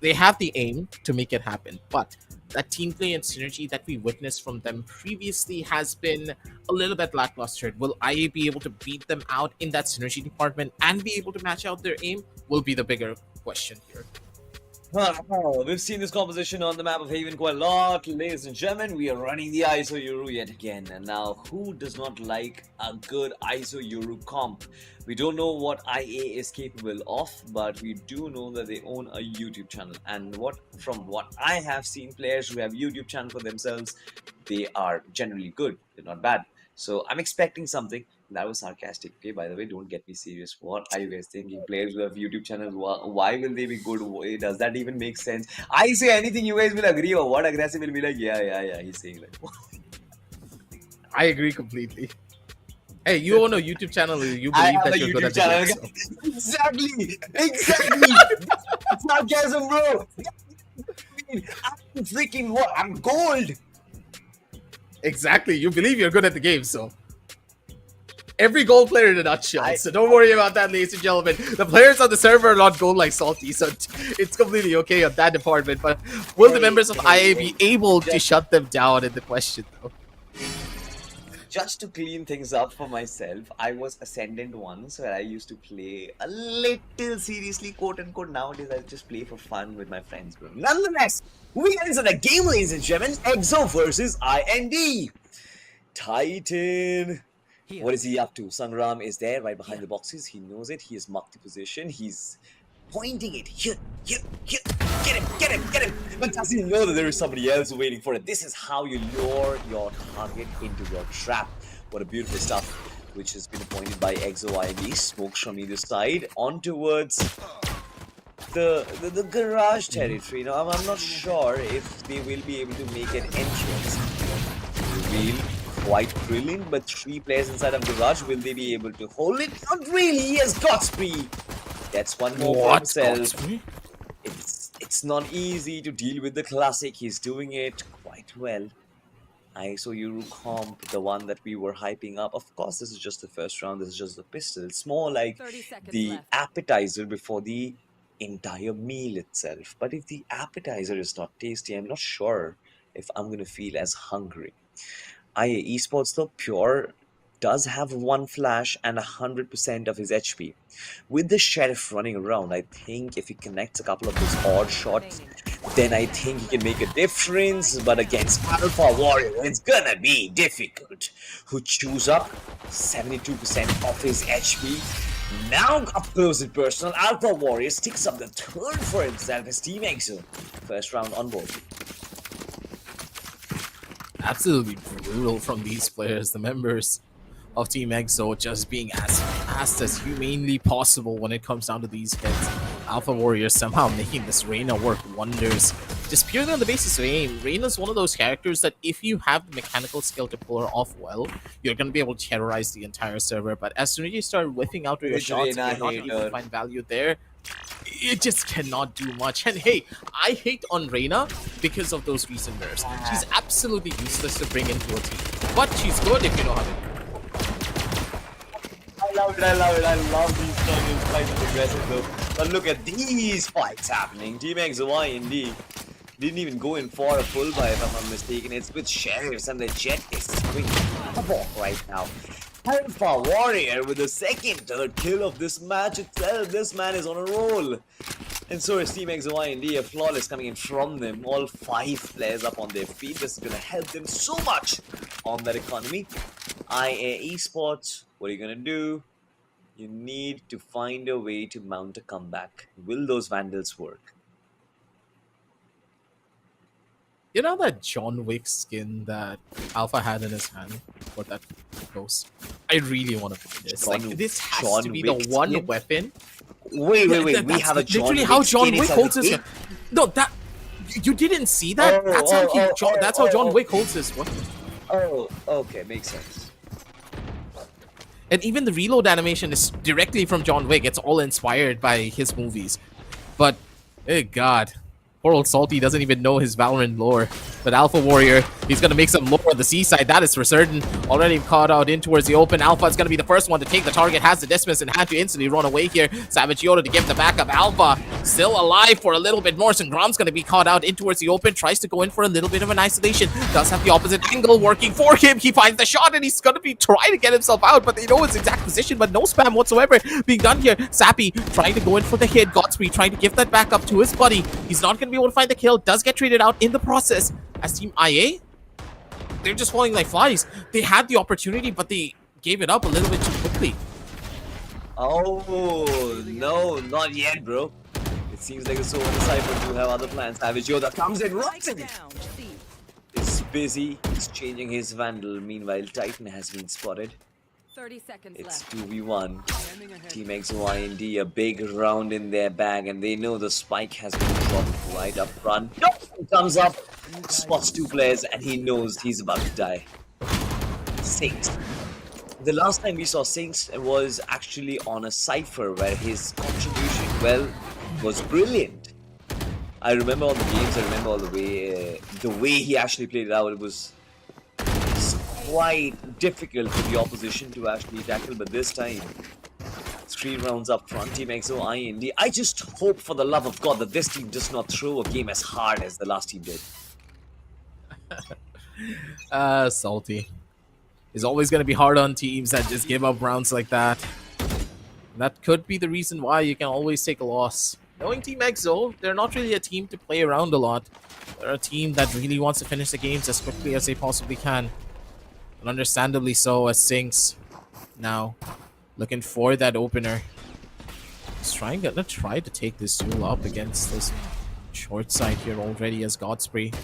They have the aim to make it happen, but that team play and synergy that we witnessed from them previously has been a little bit lackluster. Will IA be able to beat them out in that synergy department and be able to match out their aim will be the bigger question here. We've seen this composition on the map of Haven quite a lot. Ladies and gentlemen, we are running the ISO Euro yet again. And now, who does not like a good ISO Euro comp? We don't know what IA is capable of, but we do know that they own a YouTube channel. And from what I have seen, players who have YouTube channel for themselves, they are generally good. They're not bad. So I'm expecting something. That was sarcastic, okay? By the way, don't get me serious. What are you guys thinking? Players who have YouTube channels, why will they be good? Does that even make sense? I say anything, you guys will agree, or what? Aggressive will be like, yeah, he's saying like. I agree completely. Hey, you own a YouTube channel. You believe that you're good at the game, so. Exactly. Sarcasm, bro. I'm freaking what? I'm gold. Exactly. You believe you're good at the game, so. Every gold player in a nutshell. So don't worry about that, ladies and gentlemen. The players on the server are not gold like Salty, so it's completely okay on that department. But will the members of IA be able to shut them down in the question, though? Just to clean things up for myself, I was Ascendant once where I used to play a little seriously, quote unquote. Nowadays, I just play for fun with my friends, bro. Nonetheless, we get into the game, ladies and gentlemen. XØ versus IND. Titan. What is he up to? Sangram is there right behind the boxes. He knows it. He has marked the position. He's pointing it. Here. Get him. But does he know that there is somebody else waiting for it? This is how you lure your target into your trap. What a beautiful stuff, which has been appointed by XØ IND. Smokes from either side on towards the garage territory. Now, I'm not sure if they will be able to make an entrance. Reveal. Quite brilliant, but 3 players inside of garage. Will they be able to hold it? Not really. He has got spree. That's one more for himself. It's not easy to deal with the classic. He's doing it quite well. ISO Euro comp, the one that we were hyping up. Of course, this is just the first round. This is just the pistol. It's more like the appetizer before the entire meal itself. But if the appetizer is not tasty, I'm not sure if I'm going to feel as hungry. IA Esports, though, Pure does have 1 flash and 100% of his HP. With the Sheriff running around, I think if he connects a couple of those odd shots, then I think he can make a difference. But against Alpha Warrior, it's gonna be difficult. Who chews up 72% of his HP. Now up close and personal, Alpha Warrior sticks up the third for himself as Team XØ. First round on board. Absolutely brutal from these players, the members of Team XØ, just being as fast as humanly possible when it comes down to these hits. Alpha Warrior somehow making this Reyna work wonders. Just purely on the basis of aim, Reyna's one of those characters that if you have the mechanical skill to pull her off well, you're going to be able to terrorize the entire server. But as soon as you start whipping out your Which shots, Reyna you're not able to hater. find value there. It just cannot do much. And hey, I hate on Reyna because of those recent nerfs. She's absolutely useless to bring into a team. But she's good if you know how to. I love it, I love it, I love these struggles, quite aggressive though. But look at these fights happening. Team XØ IND didn't even go in for a full buy if I'm not mistaken. It's with Sheriffs and the Jet is swinging havoc right now. Alpha Warrior with the third kill of this match itself. This man is on a roll. And so is Team XØ IND, a flawless coming in from them. All 5 players up on their feet. This is going to help them so much on that economy. IA Esports, what are you going to do? You need to find a way to mount a comeback. Will those Vandals work? You know that John Wick skin that Alpha had in his hand? What that ghost? I really want to play this. Like, this has to be the one skin? weapon. Wait, we That's have a John literally Wick how John skin Wick inside holds the his game? gun. No, that you didn't see that. That's how John Wick holds his weapon. Oh, okay, makes sense. And even the reload animation is directly from John Wick. It's all inspired by his movies. But, hey God, poor old Salty doesn't even know his Valorant lore. But Alpha Warrior, he's going to make some lore on the seaside. That is for certain. Already caught out in towards the open. Alpha is going to be the first one to take the target. Has the distance and had to instantly run away here. Savage Yoda to give the backup. Alpha still alive for a little bit more. Grom's going to be caught out in towards the open. Tries to go in for a little bit of an isolation. Does have the opposite angle working for him. He finds the shot and he's going to be trying to get himself out. But they know his exact position. But no spam whatsoever being done here. Sappy trying to go in for the hit. Godspeed trying to give that back up to his buddy. He's not going to be able to find the kill. Does get traded out in the process. As Team IA, they're just falling like flies. They had the opportunity, but they gave it up a little bit too quickly. Oh, no, not yet, bro. It seems like the Soul and the Cypher do have other plans. Savage Yoda comes in, runs in. Down, C. Is busy. He's changing his Vandal. Meanwhile, Titan has been spotted. 30 seconds It's left. 2v1. Standing ahead. Team XØ IND, a big round in their bag, and they know the spike has been dropped right up front. Nope! He comes up, spots 2 players, and he knows he's about to die. Saints. The last time we saw Saints was actually on a Cypher where his contribution, well, was brilliant. I remember all the games, I remember all the way he actually played it out. It was quite difficult for the opposition to actually tackle, but this time 3 rounds up front, Team XØ IND. I just hope for the love of God that this team does not throw a game as hard as the last team did. Salty. It's always going to be hard on teams that just give up rounds like that. That could be the reason why you can always take a loss. Knowing Team XØ, they're not really a team to play around a lot. They're a team that really wants to finish the games as quickly as they possibly can. And understandably so, as Sinks now looking for that opener. He's gonna try to take this duel up against this short side here already as Godspree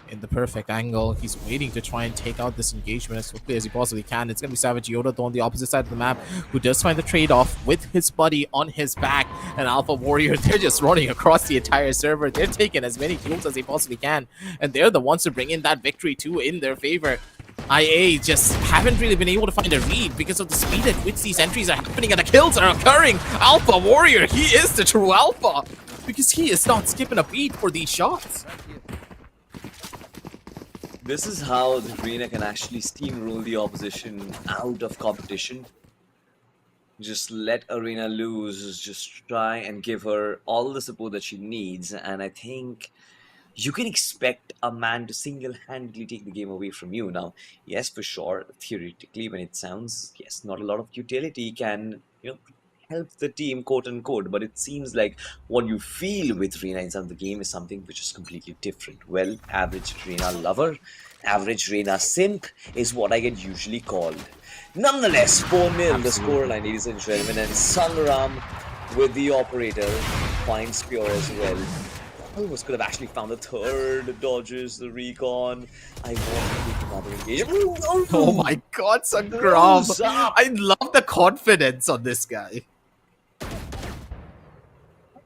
in the perfect angle. He's waiting to try and take out this engagement as quickly as he possibly can. It's gonna be Savage Yoda though on the opposite side of the map, who does find the trade-off with his buddy on his back. And Alpha Warrior, they're just running across the entire server. They're taking as many kills as they possibly can, and they're the ones to bring in that victory too in their favor. IA just haven't really been able to find a read because of the speed at which these entries are happening and the kills are occurring. Alpha Warrior, he is the true alpha because he is not skipping a beat for these shots. This is how the Reyna can actually steamroll the opposition out of competition. Just let Arena loose, just try and give her all the support that she needs, and I think you can expect a man to single-handedly take the game away from you. Now, yes, for sure, theoretically, when it sounds, yes, not a lot of utility can, helps the team, quote unquote. But it seems like what you feel with Reina inside of the game is something which is completely different. Well, average Reina lover, average Reina simp is what I get usually called. Nonetheless, 4-0 the scoreline, ladies and gentlemen, and Sangram with the operator finds Pure as well. Almost could have actually found the third, dodges the recon. I want to take another engagement. Oh my god, Sangram! Close up. I love the confidence on this guy.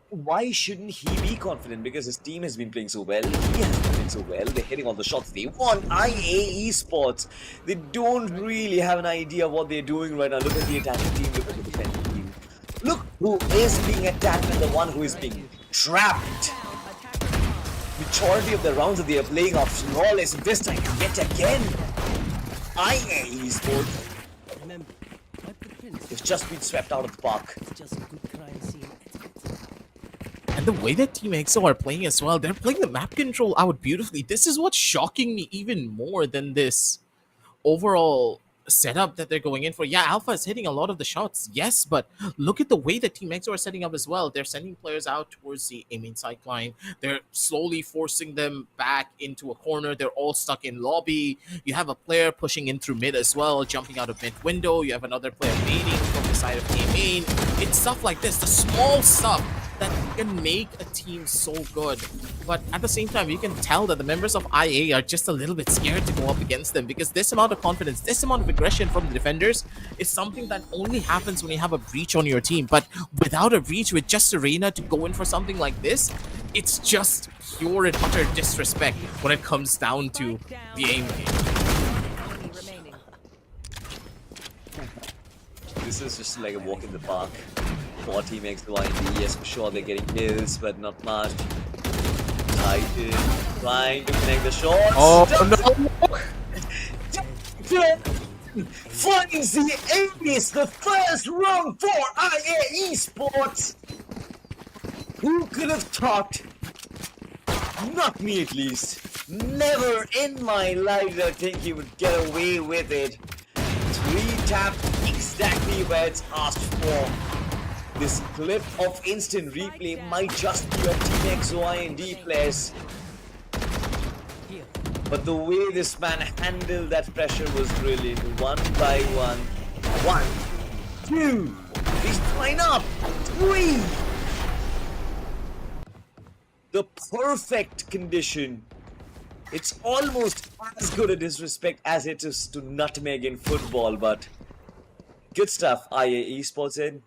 Why shouldn't he be confident? Because his team has been playing so well. He has been playing so well. They're hitting all the shots they want. IA Esports, they don't really have an idea of what they're doing right now. Look at the attacking team. Look at the defending team. Look who is being attacked and the one who is being trapped. Majority of the rounds that they are playing are flawless. This time, yet again, IA Esports Remember, what the prince has just been swept out of the park. is just a good crime scene. And the way that Team XØ are playing as well, they're playing the map control out beautifully. This is what's shocking me even more than this overall setup that they're going in for. Yeah, Alpha is hitting a lot of the shots, yes, but look at the way that Team XØ are setting up as well. They're sending players out towards the main side line. They're slowly forcing them back into a corner. They're all stuck in lobby. You have a player pushing in through mid as well, jumping out of mid window. You have another player baiting from the side of A main. It's stuff like this, the small stuff that can make a team so good. But at the same time, you can tell that the members of IA are just a little bit scared to go up against them, because this amount of confidence, this amount of aggression from the defenders is something that only happens when you have a breach on your team. But without a breach, with just Serena to go in for something like this, it's just pure and utter disrespect when it comes down to the aim game. Enemy remaining. This is just like a walk in the park. 4 Team XØ IND, yes, for sure they're getting kills, but not much. Titan trying to connect the shots. Oh no! Finds the ace, the first round for IA Esports. Who could have thought? Not me, at least. Never in my life did I think he would get away with it. 3-tap exactly where it's asked for. This clip of instant replay might just be of Team XØ IND players. But the way this man handled that pressure was brilliant. 1 by 1. 1, 2. He's flying up. 3. The perfect condition. It's almost as good a disrespect as it is to nutmeg in football, but good stuff, IA Esportsin.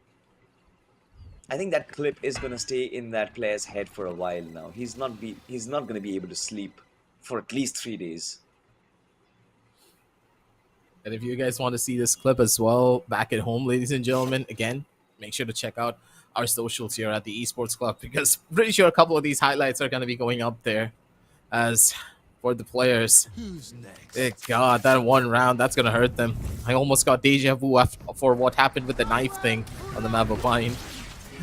I think that clip is gonna stay in that player's head for a while now. He's not gonna be able to sleep for at least 3 days. And if you guys want to see this clip as well back at home, ladies and gentlemen, again, make sure to check out our socials here at the Esports Club, because I'm pretty sure a couple of these highlights are going to be going up there. As for the players, God, that one round, that's going to hurt them. I almost got deja vu for what happened with the knife thing on the map of Vine.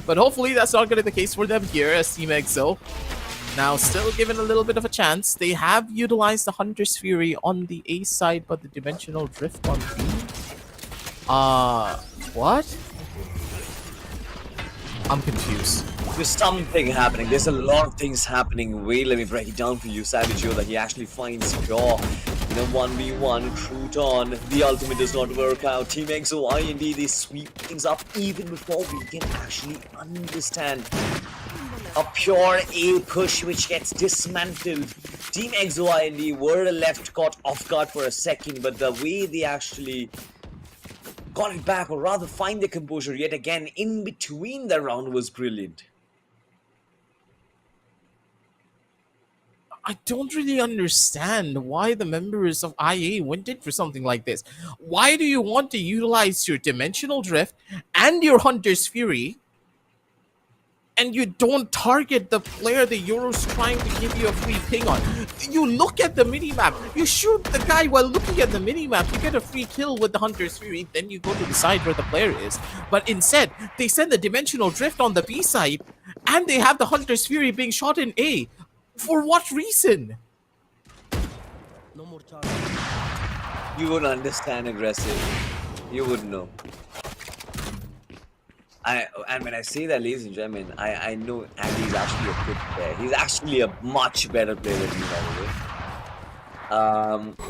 But hopefully that's not going to be the case for them here as Team XØ. Now, still given a little bit of a chance. They have utilized the Hunter's Fury on the A side, but the Dimensional Drift on B? What? I'm confused. There's something happening. There's a lot of things happening. Wait, let me break it down for you, Savageo, that he actually finds Pure in a 1v1. Crouton, the ultimate does not work out. Team XØ IND, they sweep things up even before we can actually understand. A pure A push which gets dismantled. Team XØ IND were left caught off guard for a second, but the way they actually got it back, or rather find their composure yet again in between the round, was brilliant. I don't really understand why the members of IA went in for something like this. Why do you want to utilize your Dimensional Drift and your Hunter's Fury, and you don't target the player the Euro's trying to give you a free ping on? You look at the minimap, you shoot the guy while looking at the minimap, you get a free kill with the Hunter's Fury, then you go to the side where the player is. But instead, they send the Dimensional Drift on the B side, and they have the Hunter's Fury being shot in A. For what reason? No more charges. You wouldn't understand aggressive. You wouldn't know. And when I say that, ladies and gentlemen, I know Andy is actually a good player. He's actually a much better player than me, by the way.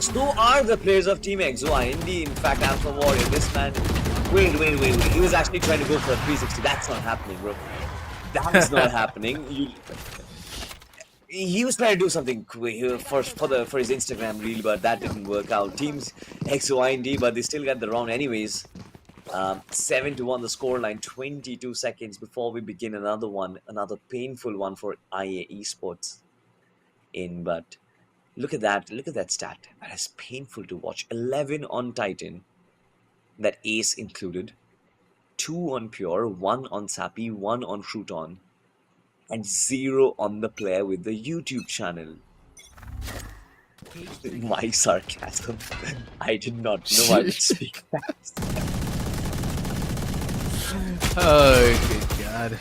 So are the players of Team XØ IND. In fact, Alpha Warrior, this man. Wait. He was actually trying to go for a 360. That's not happening, bro. That's not happening. He was trying to do something for his Instagram reel, but that didn't work out. Teams XØ IND, but they still got the round anyways. 7-1 the scoreline. 22 seconds before we begin another one, another painful one for IA Esports. But look at that stat. That is painful to watch. 11 on Titan, that ace included. 2 on Pure, 1 on Sappy, 1 on Crouton, and 0 on the player with the YouTube channel. My sarcasm. I did not know I would speak fast. Oh, good God.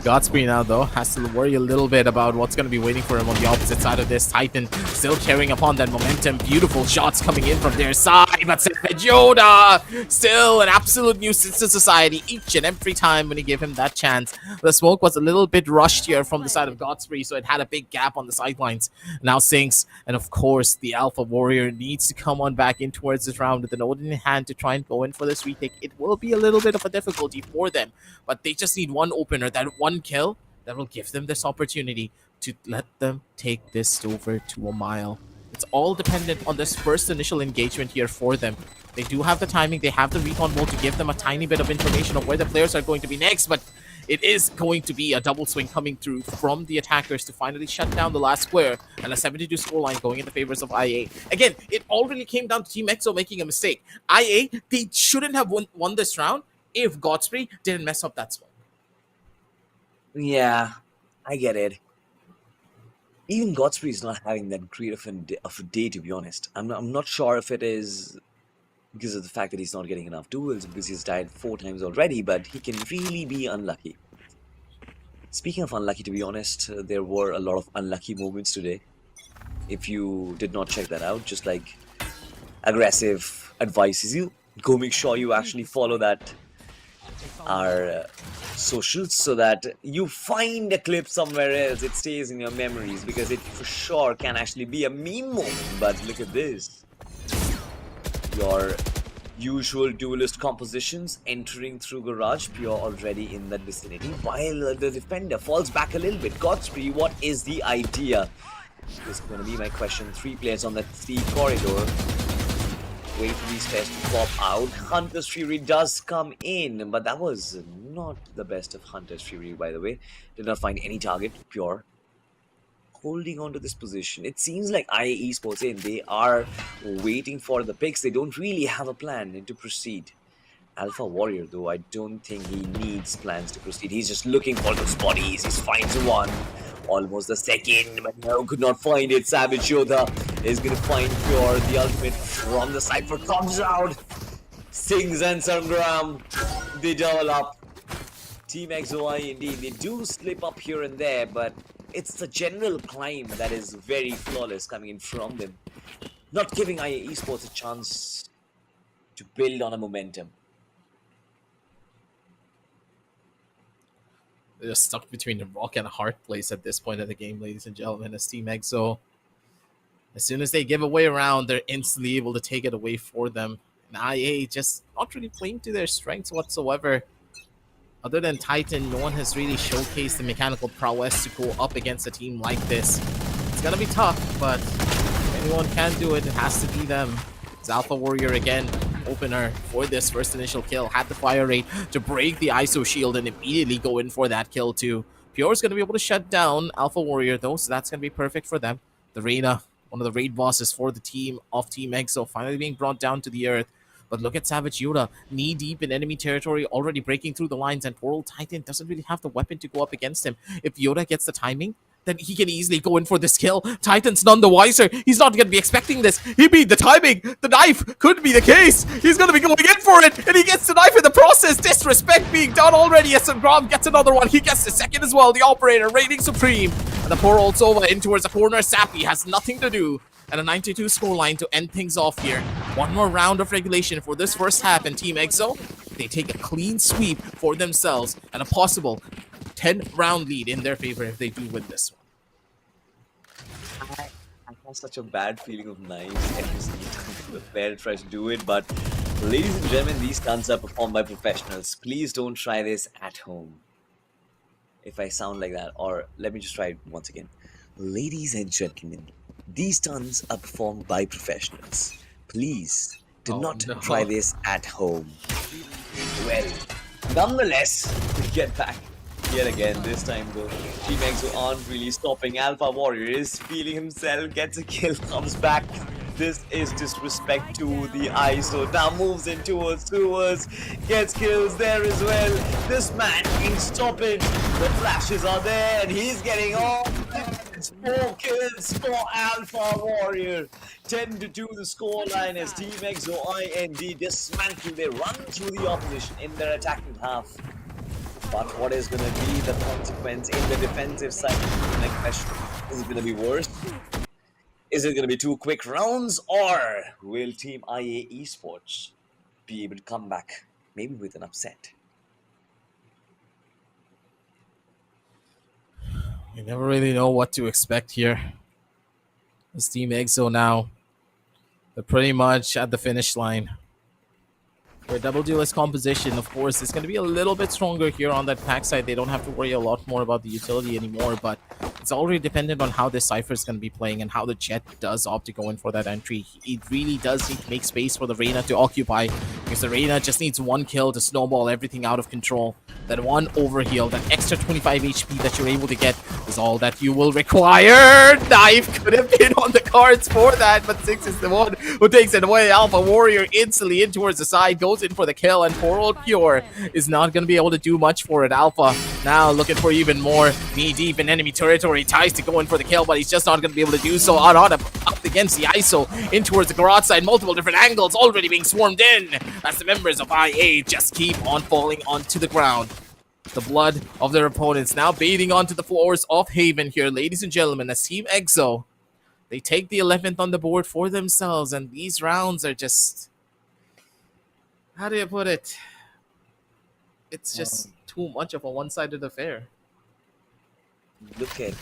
Godspeed now, though, has to worry a little bit about what's going to be waiting for him on the opposite side of this. Titan still carrying upon that momentum. Beautiful shots coming in from their side, but Yoda still an absolute nuisance to society each and every time when you give him that chance. The smoke was a little bit rushed here from the side of Godspeed, so it had a big gap on the sidelines. Now Sinks, and of course, the Alpha Warrior needs to come on back in towards this round with an Odin in hand to try and go in for this retake. It will be a little bit of a difficulty for them, but they just need one opener, that one kill that will give them this opportunity to let them take this over to a mile. It's all dependent on this first initial engagement here for them. They do have the timing, they have the recon wall to give them a tiny bit of information of where the players are going to be next, but it is going to be a double swing coming through from the attackers to finally shut down the last square, and a 72 scoreline going in the favors of IA. Again, it all really came down to Team XØ making a mistake. IA, they shouldn't have won this round if Godspeed didn't mess up that smoke. Yeah, I get it. Even Godspeed is not having that great of a day, to be honest. I'm not sure if it is because of the fact that he's not getting enough duels, because he's died 4 times already, but he can really be unlucky. Speaking of unlucky, to be honest, there were a lot of unlucky moments today. If you did not check that out, just like aggressive advices you, go make sure you actually follow that our socials so that you find a clip somewhere else, it stays in your memories, because it for sure can actually be a meme moment. But look at this, your usual duelist compositions entering through garage, Pure already in that vicinity, while the defender falls back a little bit. Godspeed, what is the idea? This is going to be my question. 3 players on that C corridor. Wait for these players to pop out. Hunter's Fury does come in, but that was not the best of Hunter's Fury, by the way. Did not find any target. Pure holding on to this position. It seems like IA ESPORTSin, they are waiting for the picks. They don't really have a plan to proceed. Alpha Warrior, though, I don't think he needs plans to proceed. He's just looking for those bodies. He finds one. Almost the second, but no, could not find it. Savage Yoda is going to find Pure. The ultimate from the side for comes out. Sings and Sangram, they double up. Team XØ IND, they do slip up here and there, but it's the general climb that is very flawless coming in from them. Not giving IA Esports a chance to build on a momentum. They're just stuck between a rock and a hard place at this point of the game, ladies and gentlemen, as Team XØ, as soon as they give away a round, they're instantly able to take it away for them. And IA just not really playing to their strengths whatsoever. Other than Titan, no one has really showcased the mechanical prowess to go up against a team like this. It's gonna be tough, but if anyone can do it, it has to be them. It's Alpha Warrior again, opener for this first initial kill. Had the fire rate to break the ISO shield and immediately go in for that kill too. Pure's going to be able to shut down Alpha Warrior though, so that's going to be perfect for them. The Reina, one of the raid bosses for the team of Team XØ, finally being brought down to the earth. But look at Savage Yoda, knee-deep in enemy territory, already breaking through the lines, and poor old Titan doesn't really have the weapon to go up against him. If Yoda gets the timing, then he can easily go in for this kill. Titan's none the wiser. He's not going to be expecting this. He beat the timing. The knife could be the case. He's going to be going in for it, and he gets the knife in the process. Disrespect being done already as Sangram gets another one. He gets the second as well. The operator reigning supreme. And the poor old Sova in towards the corner. Sappy has nothing to do. And a 92 scoreline to end things off here. One more round of regulation for this first half in Team XØ. they take a clean sweep for themselves and a possible 10-round lead in their favor if they do win this one. I have such a bad feeling of knives every single time the player tries to do it, but ladies and gentlemen, these stunts are performed by professionals. Please don't try this at home. If I sound like that, or let me just try it once again. Ladies and gentlemen, these stunts are performed by professionals. Please do not try this at home. Well, nonetheless, we get back yet again. This time though, Team XØ aren't really stopping. Alpha Warrior is feeling himself, gets a kill, comes back. This is disrespect to the ISO. Now moves in towards, gets kills there as well. This man ain't stopping. The flashes are there and he's getting on. It's 4 kills for Alpha Warrior. 10-2 the scoreline as Team XØ IND dismantle. They run through the opposition in their attacking half. But what is going to be the consequence in the defensive side? The next question, is it going to be worse? Is it going to be 2 quick rounds, or will Team IA Esports be able to come back, maybe with an upset? You never really know what to expect here. This Team XØ now, they're pretty much at the finish line. For a double duelist composition, of course, it's going to be a little bit stronger here on that pack side. They don't have to worry a lot more about the utility anymore, but it's already dependent on how this Cypher is going to be playing and how the Jet does opt to go in for that entry. It really does need to make space for the Reyna to occupy, because the Reyna just needs 1 kill to snowball everything out of control. That 1 overheal, that extra 25 HP that you're able to get is all that you will require. Knife could have been on the cards for that, but Six is the one who takes it away. Alpha Warrior instantly in towards the side, goes in for the kill, and poor old Pure is not going to be able to do much for it. Alpha now looking for even more, knee deep in enemy territory, tries to go in for the kill, but he's just not going to be able to do so. Up against the ISO, in towards the garage side, multiple different angles already being swarmed in as the members of IA just keep on falling onto the ground. The blood of their opponents now bathing onto the floors of Haven here, ladies and gentlemen, as Team XØ, they take the 11th on the board for themselves, and these rounds are just, how do you put it? It's just too much of a one-sided affair. Look at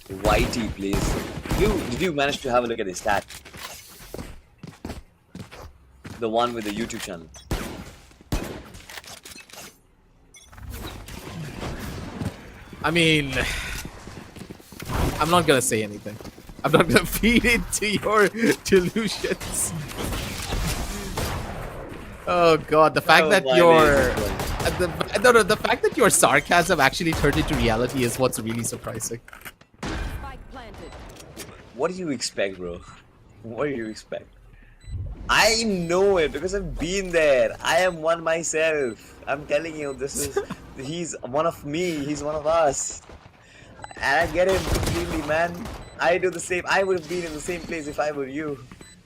YT plays. Did you manage to have a look at his stat? The one with the YouTube channel. I mean, I'm not gonna say anything. I'm not gonna feed into your delusions. Oh god, the fact that the fact that your sarcasm actually turned into reality is what's really surprising. What do you expect, bro? What do you expect? I know it because I've been there. I am one myself. I'm telling you, he's one of me. He's one of us. And I get him completely, man. I do the same. I would have been in the same place if I were you.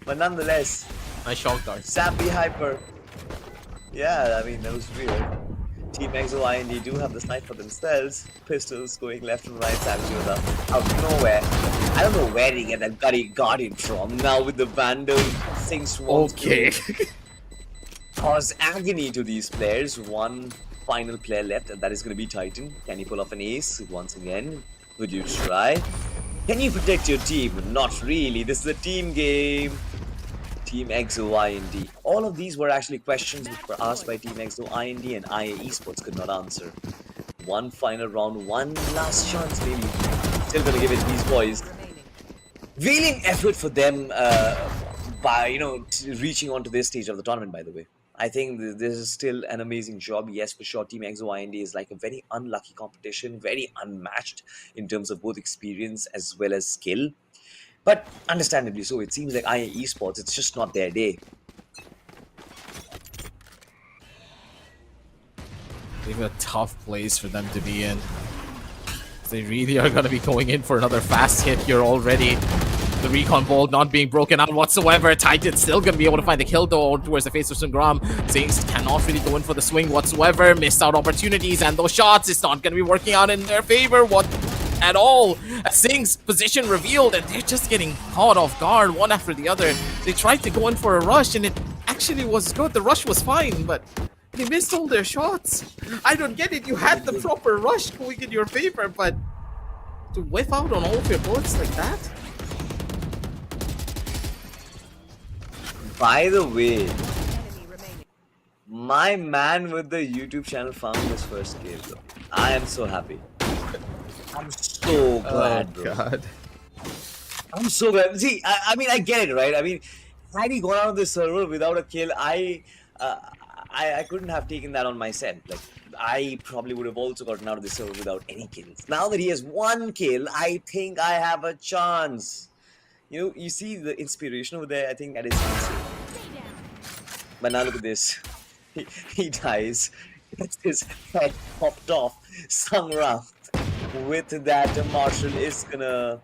But nonetheless. Nice shot, dart. Sappy Hyper. Yeah, I mean, that was weird. Team XØ IND do have the snipe for themselves. Pistols going left and right. Savage out of nowhere. I don't know where he get that Guardian from. Now with the Vandal, Sings wants to cause agony to these players. One final player left, and that is going to be Titan. Can he pull off an ace once again? Would you try? Can you protect your team? Not really. This is a team game. Team XØ IND. All of these were actually questions which were asked by Team XØ IND and IA Esports could not answer. One final round, one last chance maybe. Still gonna give it to these boys. Valiant effort for them by reaching onto this stage of the tournament, by the way. I think this is still an amazing job. Yes, for sure, Team XØ IND is like a very unlucky competition, very unmatched in terms of both experience as well as skill. But understandably so, it seems like IA Esports, it's just not their day. They've a tough place for them to be in. They really are going to be going in for another fast hit here already. The recon bolt not being broken out whatsoever. Titan's still going to be able to find the kill though towards the face of Sangram. Zings cannot really go in for the swing whatsoever. Missed out opportunities, and those shots, it's not going to be working out in their favor at all. Zings position revealed, and they're just getting caught off guard one after the other. They tried to go in for a rush, and it actually was good. The rush was fine, but They missed all their shots. I don't get it. You had the proper rush going in your favor, but to whiff out on all of your bullets like that? By the way, Enemy remaining. my man with the YouTube channel found his first kill, bro. I am so happy. I'm so glad, bro. God. I'm so glad. See, I mean, I get it, right? I mean, had he gone out of the server without a kill, I couldn't have taken that on myself. Like, I probably would have also gotten out of the server without any kills. Now that he has one kill, I think I have a chance. You know, you see the inspiration over there. I think that is insane. But now look at this. He dies. Gets his head popped off. Sung round. With that, Marshall is gonna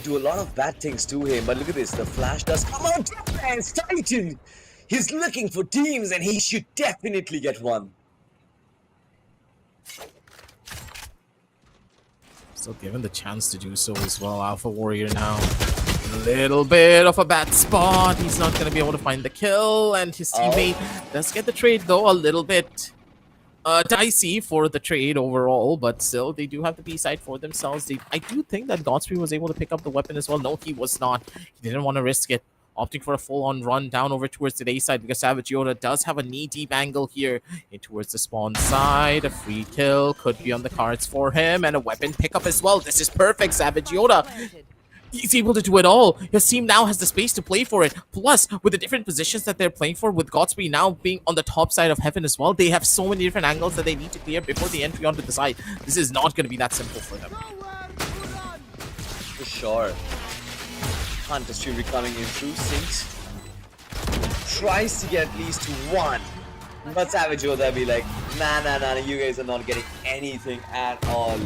do a lot of bad things to him. But look at this. The flash does come out. Defense Titan. He's looking for teams, and he should definitely get one. Still given the chance to do so as well. Alpha Warrior now. Little bit of a bad spot. He's not going to be able to find the kill, and his teammate does get the trade, though, a little bit dicey for the trade overall, but still, they do have the B side for themselves. I do think that Godspeed was able to pick up the weapon as well. No, he was not. He didn't want to risk it, opting for a full-on run down over towards the A side because Savage Yoda does have a knee-deep angle here in towards the spawn side. A free kill could be on the cards for him, and a weapon pickup as well. This is perfect, Savage Yoda. Planted. He's able to do it all. His team now has the space to play for it. Plus, with the different positions that they're playing for, with Godspeed now being on the top side of heaven as well, they have so many different angles that they need to clear before the entry onto the side. This is not going to be that simple for them. For sure. Hunter's Fury coming in through Sinks. Tries to get at least one. But Savage Yoda be like, nah, you guys are not getting anything at all.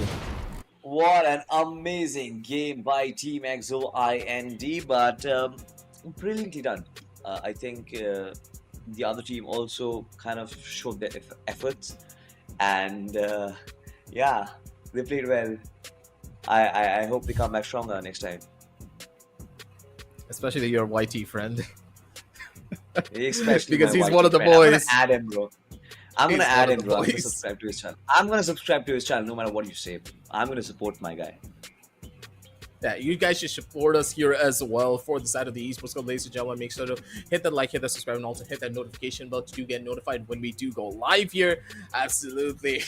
What an amazing game by Team XØ IND, but brilliantly done. I think the other team also kind of showed their efforts, and yeah, they played well. I hope they come back stronger next time. Especially your YT friend. Especially because my he's one of the friend. I'm boys. gonna add him, bro. I'm He's gonna add one him, of the bro. I'm gonna boys. subscribe to his channel. I'm gonna subscribe to his channel no matter what you say. I'm gonna support my guy. Yeah, you guys should support us here as well for the side of the esports club, ladies and gentlemen. Make sure to hit that like, hit that subscribe, and also hit that notification bell to get notified when we do go live here. Absolutely.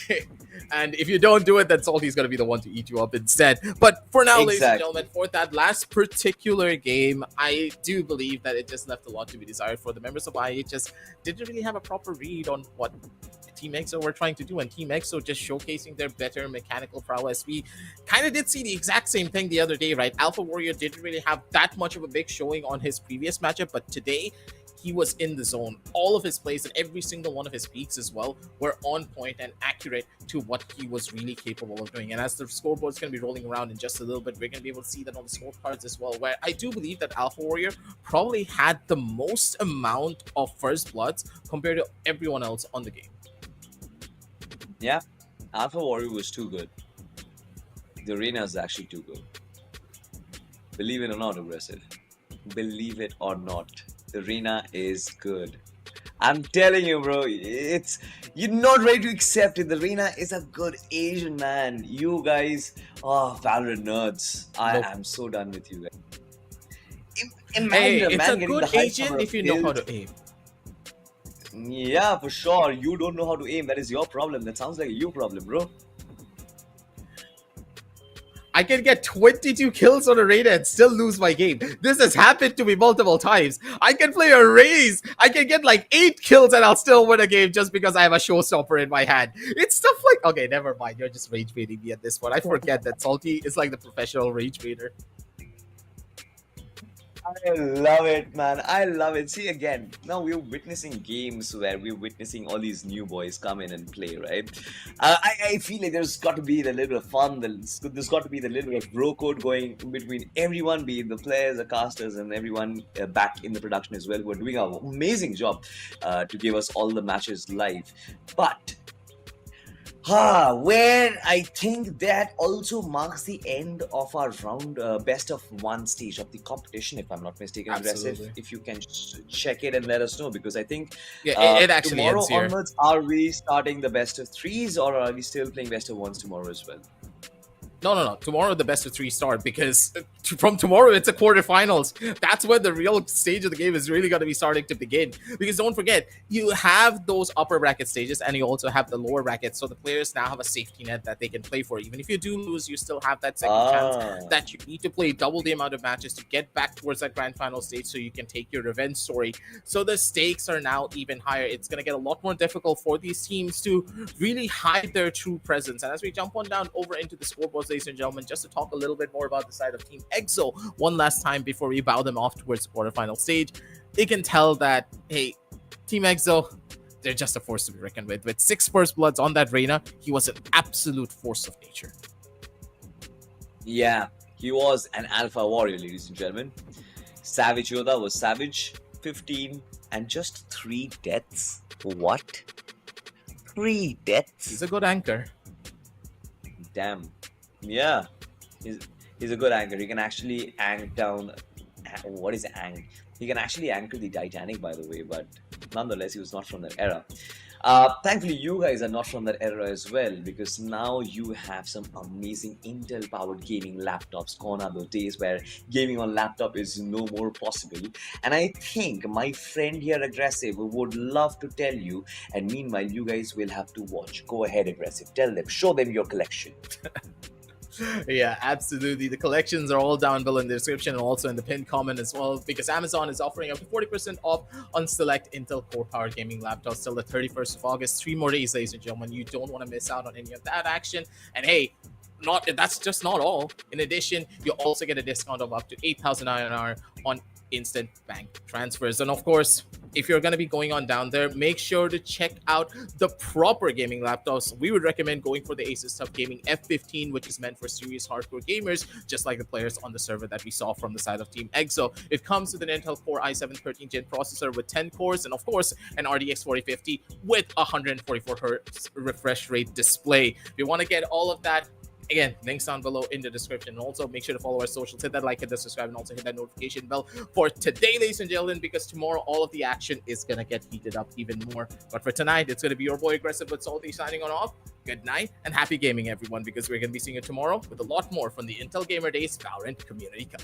And if you don't do it, then Salty's going to be the one to eat you up instead. But for now, ladies and gentlemen, for that last particular game, I do believe that it just left a lot to be desired for the members of IA. Just didn't really have a proper read on what Team XØ were trying to do, and Team XØ just showcasing their better mechanical prowess. We kind of did see the exact same thing the other day, right? Alpha Warrior didn't really have that much of a big showing on his previous matchup, but today he was in the zone. All of his plays and every single one of his peaks as well were on point and accurate to what he was really capable of doing. And as the scoreboard is going to be rolling around in just a little bit, we're going to be able to see that on the scorecards as well, where I do believe that Alpha Warrior probably had the most amount of first bloods compared to everyone else on the game. Yeah, Alpha Warrior was too good. The arena is actually too good. Believe it or not, Aggressive. Believe it or not, the arena is good. I'm telling you, bro, you're not ready to accept it. The arena is a good Asian, man. You guys are Valorant nerds. I am so done with you guys. Imagine Hey, a it's man a getting good the hype Asian from a if you know how build. to aim. Yeah, for sure. You don't know how to aim. That is your problem. That sounds like your problem, bro. I can get 22 kills on a radar and still lose my game. This has happened to me multiple times. I can play a raise. I can get like 8 kills and I'll still win a game just because I have a showstopper in my hand. It's stuff like... Okay, never mind. You're just rage baiting me at this point. I forget that Salty is like the professional rage baiter. I love it, man. I love it. See, again, now we're witnessing games where we're witnessing all these new boys come in and play, right? I feel like there's got to be the little bit of fun. There's got to be the little bit of bro code going between everyone, be it the players, the casters, and everyone back in the production as well, who are doing an amazing job to give us all the matches live. But Where I think that also marks the end of our round best of one stage of the competition, if I'm not mistaken. Aggressive, Absolutely. if you can check it and let us know, because I think Yeah, it actually tomorrow ends here. onwards, are we starting the best of threes, or are we still playing best of ones tomorrow as well? No. Tomorrow the best of three start, because from tomorrow it's a quarterfinals. That's when the real stage of the game is really going to be starting to begin. Because don't forget, you have those upper bracket stages and you also have the lower brackets. So the players now have a safety net that they can play for. Even if you do lose, you still have that second chance that you need to play double the amount of matches to get back towards that grand final stage so you can take your revenge story. So the stakes are now even higher. It's going to get a lot more difficult for these teams to really hide their true presence. And as we jump on down over into the scoreboards, ladies and gentlemen, just to talk a little bit more about the side of Team XØ one last time before we bow them off towards the quarterfinal stage, you can tell that, hey, Team XØ, they're just a force to be reckoned with. With 6 first bloods on that Reyna, he was an absolute force of nature. Yeah, he was an alpha warrior, ladies and gentlemen. Savage Yoda was savage. 15 and just 3 deaths. What? 3 deaths? He's a good anchor. Damn. Yeah. He's a good anchor. He can actually anchor down. What is anchor? He can actually anchor the Titanic, by the way, but nonetheless, he was not from that era. Thankfully, you guys are not from that era as well, because now you have some amazing Intel-powered gaming laptops. Gone are those days where gaming on laptop is no more possible. And I think my friend here, Aggressive, would love to tell you, and meanwhile, you guys will have to watch. Go ahead, Aggressive. Tell them. Show them your collection. Yeah, absolutely. The collections are all down below in the description and also in the pinned comment as well, because Amazon is offering up to 40% off on select Intel Core Power gaming laptops till the 31st of August. 3 more days, ladies and gentlemen. You don't want to miss out on any of that action. And hey, that's just not all. In addition, you also get a discount of up to 8,000 INR on instant bank transfers. And of course, if you're going to be going on down there, make sure to check out the proper gaming laptops. We would recommend going for the Asus TUF Gaming F15, which is meant for serious hardcore gamers, just like the players on the server that we saw from the side of Team XØ. It comes with an Intel Core i7 13th Gen processor with 10 cores, and of course, an RTX 4050 with 144Hz refresh rate display. If you want to get all of that, again, links down below in the description. And also make sure to follow our socials, hit that like, hit that subscribe, and also hit that notification bell for today, ladies and gentlemen, because tomorrow all of the action is going to get heated up even more. But for tonight, it's going to be your boy Aggressive but Salty signing on off. Good night and happy gaming, everyone, because we're going to be seeing you tomorrow with a lot more from the Intel Gamer Days Valorant Community Cup.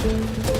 Nice.